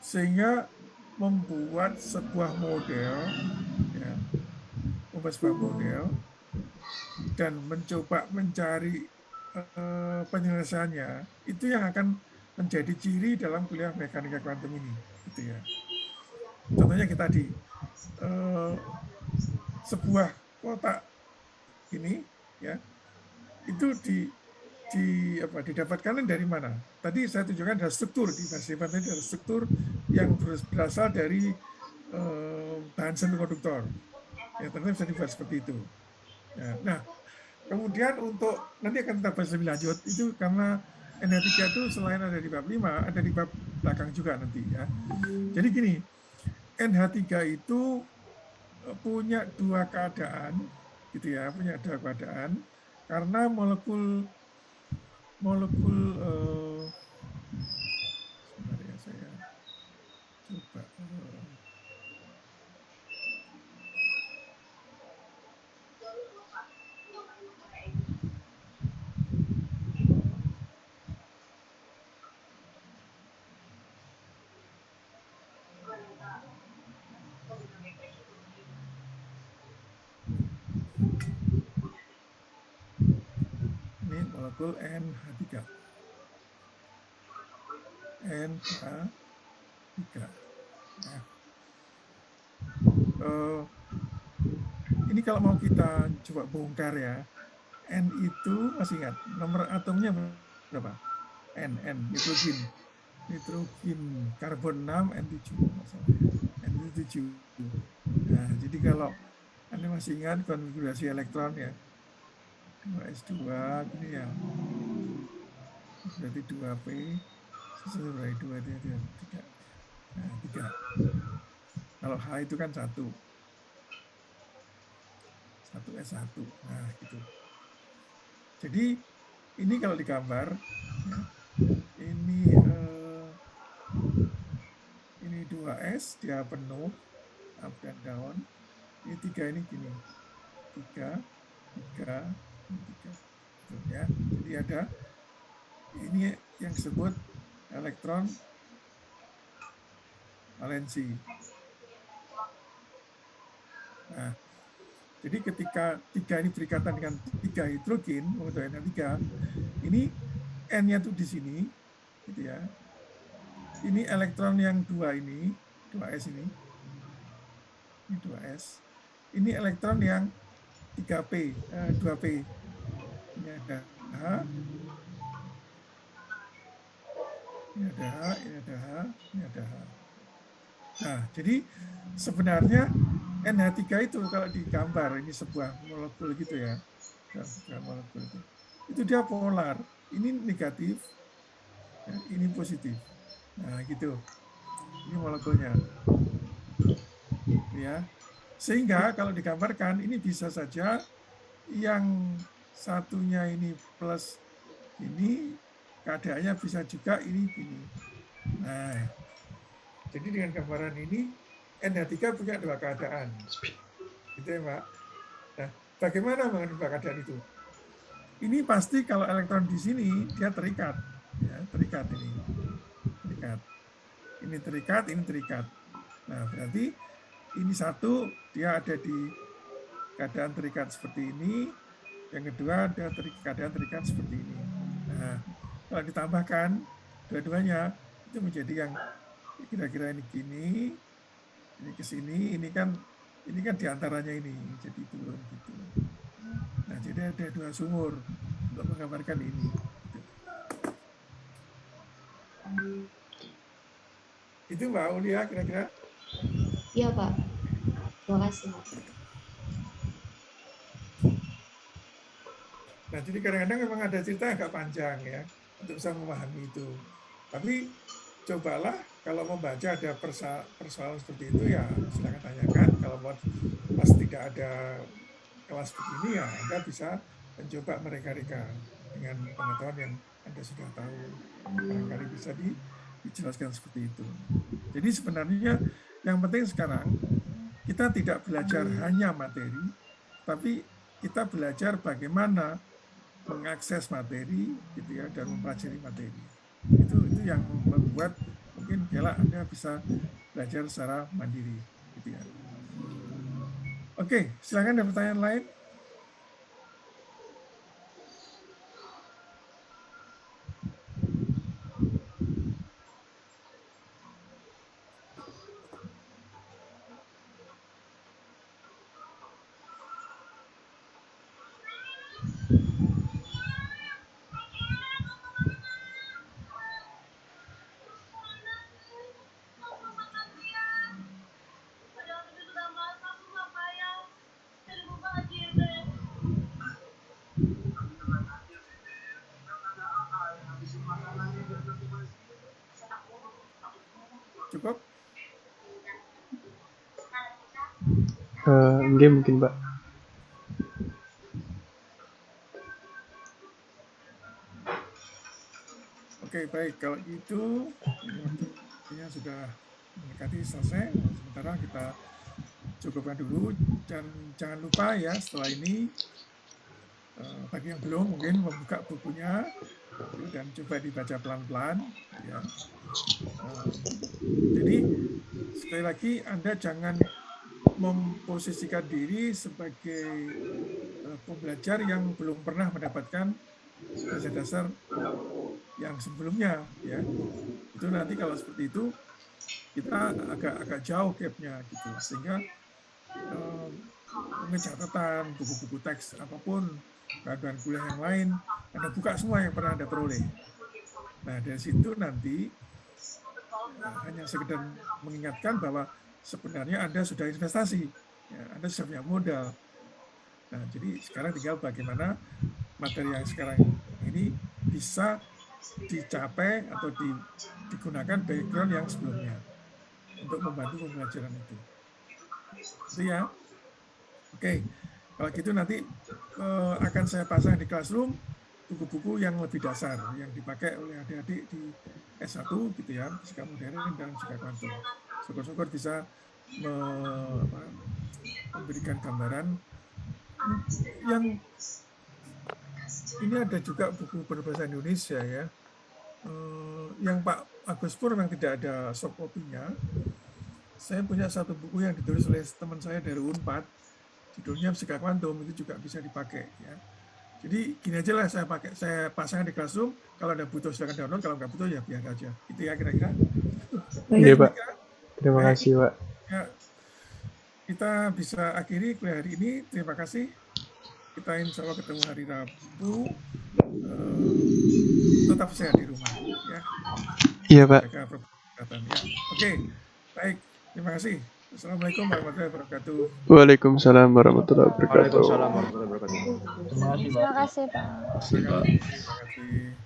sehingga membuat sebuah model, ya, membuat sebuah model dan mencoba mencari penyelesaiannya, itu yang akan menjadi ciri dalam kuliah mekanika kuantum ini, gitu ya. Contohnya kita di sebuah kotak ini, ya, itu didapatkan dari mana? Tadi saya tunjukkan ada struktur di versi tadi, ada struktur yang berasal dari bahan semikonduktor. Ya, ternyata bisa dibuat seperti itu. Ya, nah, kemudian untuk nanti akan kita bahas lebih lanjut itu karena NH3 itu selain ada di bab 5, ada di bab belakang juga nanti, ya. Jadi gini, NH3 itu punya 2 keadaan, gitu ya, punya 2 keadaan karena molekul sebentar ya, saya coba ini molekul NH3. Nah, ini kalau mau kita coba bongkar ya, N itu masih ingat nomor atomnya berapa? N nitrogen karbon 6 N7 masalahnya. N7. Nah, jadi kalau Anda masih ingat konfigurasi elektron ya, 2s2 gini ya, berarti 2p susun dari 2 itu 3. Nah, 3. Kalau H itu kan 1 S1. Nah, gitu. Jadi ini kalau digambar, ya, ini 2S, dia penuh, up dan down. Ini 3 ini gini. 3, 3, 3. Gitu, ya. Jadi ada ini yang disebut elektron valensi. Nah, jadi ketika 3 ini berikatan dengan 3 hidrogen, membentuk NH3, ini N-nya tuh di sini, gitu ya. Ini elektron yang 2 ini, 2S ini 2S. Ini elektron yang 3P, 2P. Ini ada H, ini ada H, ini ada H, ini ada H. Nah, jadi sebenarnya NH3 itu kalau digambar, ini sebuah molekul gitu ya, sebuah molekul itu dia polar. Ini negatif, ya, ini positif. Nah, gitu. Ini molekulnya. Ya. Sehingga kalau digambarkan ini bisa saja yang satunya ini plus ini keadaannya bisa juga ini gini. Nah, jadi dengan gambaran ini NH3 punya 2 keadaan. Gitu ya, Pak. Nah, bagaimana mengenai 2 keadaan itu? Ini pasti kalau elektron di sini dia terikat, ya, terikat ini. Terikat. Ini terikat, ini terikat. Nah, berarti ini satu dia ada di keadaan terikat seperti ini, yang kedua ada keadaan terikat seperti ini. Nah, kalau ditambahkan dua-duanya itu menjadi yang kira-kira ini gini, ini ke sini, ini kan Ini kan diantaranya ini, jadi turun gitu. Nah, jadi ada 2 sumur untuk menggambarkan ini. Itu Mbak Aulia kira-kira. Iya Pak, terima kasih. Nah, jadi kadang-kadang memang ada cerita agak panjang ya untuk bisa memahami itu. Tapi cobalah kalau membaca ada persoalan seperti itu ya silakan tanyakan. Kalau pas tidak ada kelas begini ya Anda bisa mencoba mereka-reka dengan pengetahuan yang Anda sudah tahu. Barangkali bisa dijelaskan seperti itu. Jadi sebenarnya yang penting sekarang kita tidak belajar hanya materi, tapi kita belajar bagaimana mengakses materi gitu ya dan mempelajari materi. Itu yang membuat mungkin kelak Anda bisa belajar secara mandiri gitu ya. Oke, silakan ada pertanyaan lain. Cukup? Enggak mungkin Pak. Oke, baik. Kalau gitu, ini waktunya sudah mendekati selesai. Sementara kita cukupkan dulu. Dan jangan lupa ya, setelah ini, bagi yang belum mungkin membuka bukunya dan coba dibaca pelan-pelan. Ya. Jadi, sekali lagi, Anda jangan memposisikan diri sebagai pembelajar yang belum pernah mendapatkan dasar-dasar yang sebelumnya ya. Itu nanti kalau seperti itu kita agak jauh gapnya gitu, sehingga mungkin catatan, buku-buku teks apapun, bahan kuliah yang lain Anda buka semua yang pernah Anda peroleh. Nah, dari situ nanti hanya sekedar mengingatkan bahwa sebenarnya Anda sudah investasi ya, Anda sudah punya modal. Nah, jadi sekarang tinggal bagaimana materi yang sekarang ini bisa dicapai atau digunakan background yang sebelumnya untuk membantu pembelajaran itu. Itu ya. Oke, kalau gitu nanti akan saya pasang di Classroom buku-buku yang lebih dasar yang dipakai oleh adik-adik di S1 gitu ya, fisika modern dan fisika kuantum. Syukur-syukur bisa memberikan gambaran yang ini ada juga buku berbahasa Indonesia ya. Yang Pak Agus Pur memang tidak ada soft copy-nya. Saya punya satu buku yang ditulis oleh teman saya dari Unpad, judulnya Fisika Kuantum, itu juga bisa dipakai ya. Jadi gini aja lah, saya pasang di Classroom. Kalau ada butuh silakan download, kalau nggak butuh ya biar aja. Itu ya kira-kira. Iya Pak. Terima kasih Pak. Ya, kita bisa akhiri kuliah hari ini. Terima kasih. Kita insya Allah ketemu hari Rabu. Tetap sehat di rumah ya. Iya Pak. Jaga protokol ya. Oke, baik. Terima kasih. Assalamualaikum warahmatullahi wabarakatuh. Waalaikumsalam warahmatullahi wabarakatuh. Waalaikumsalam warahmatullahi wabarakatuh. Terima kasih Pak. Terima kasih, Pak. Terima kasih.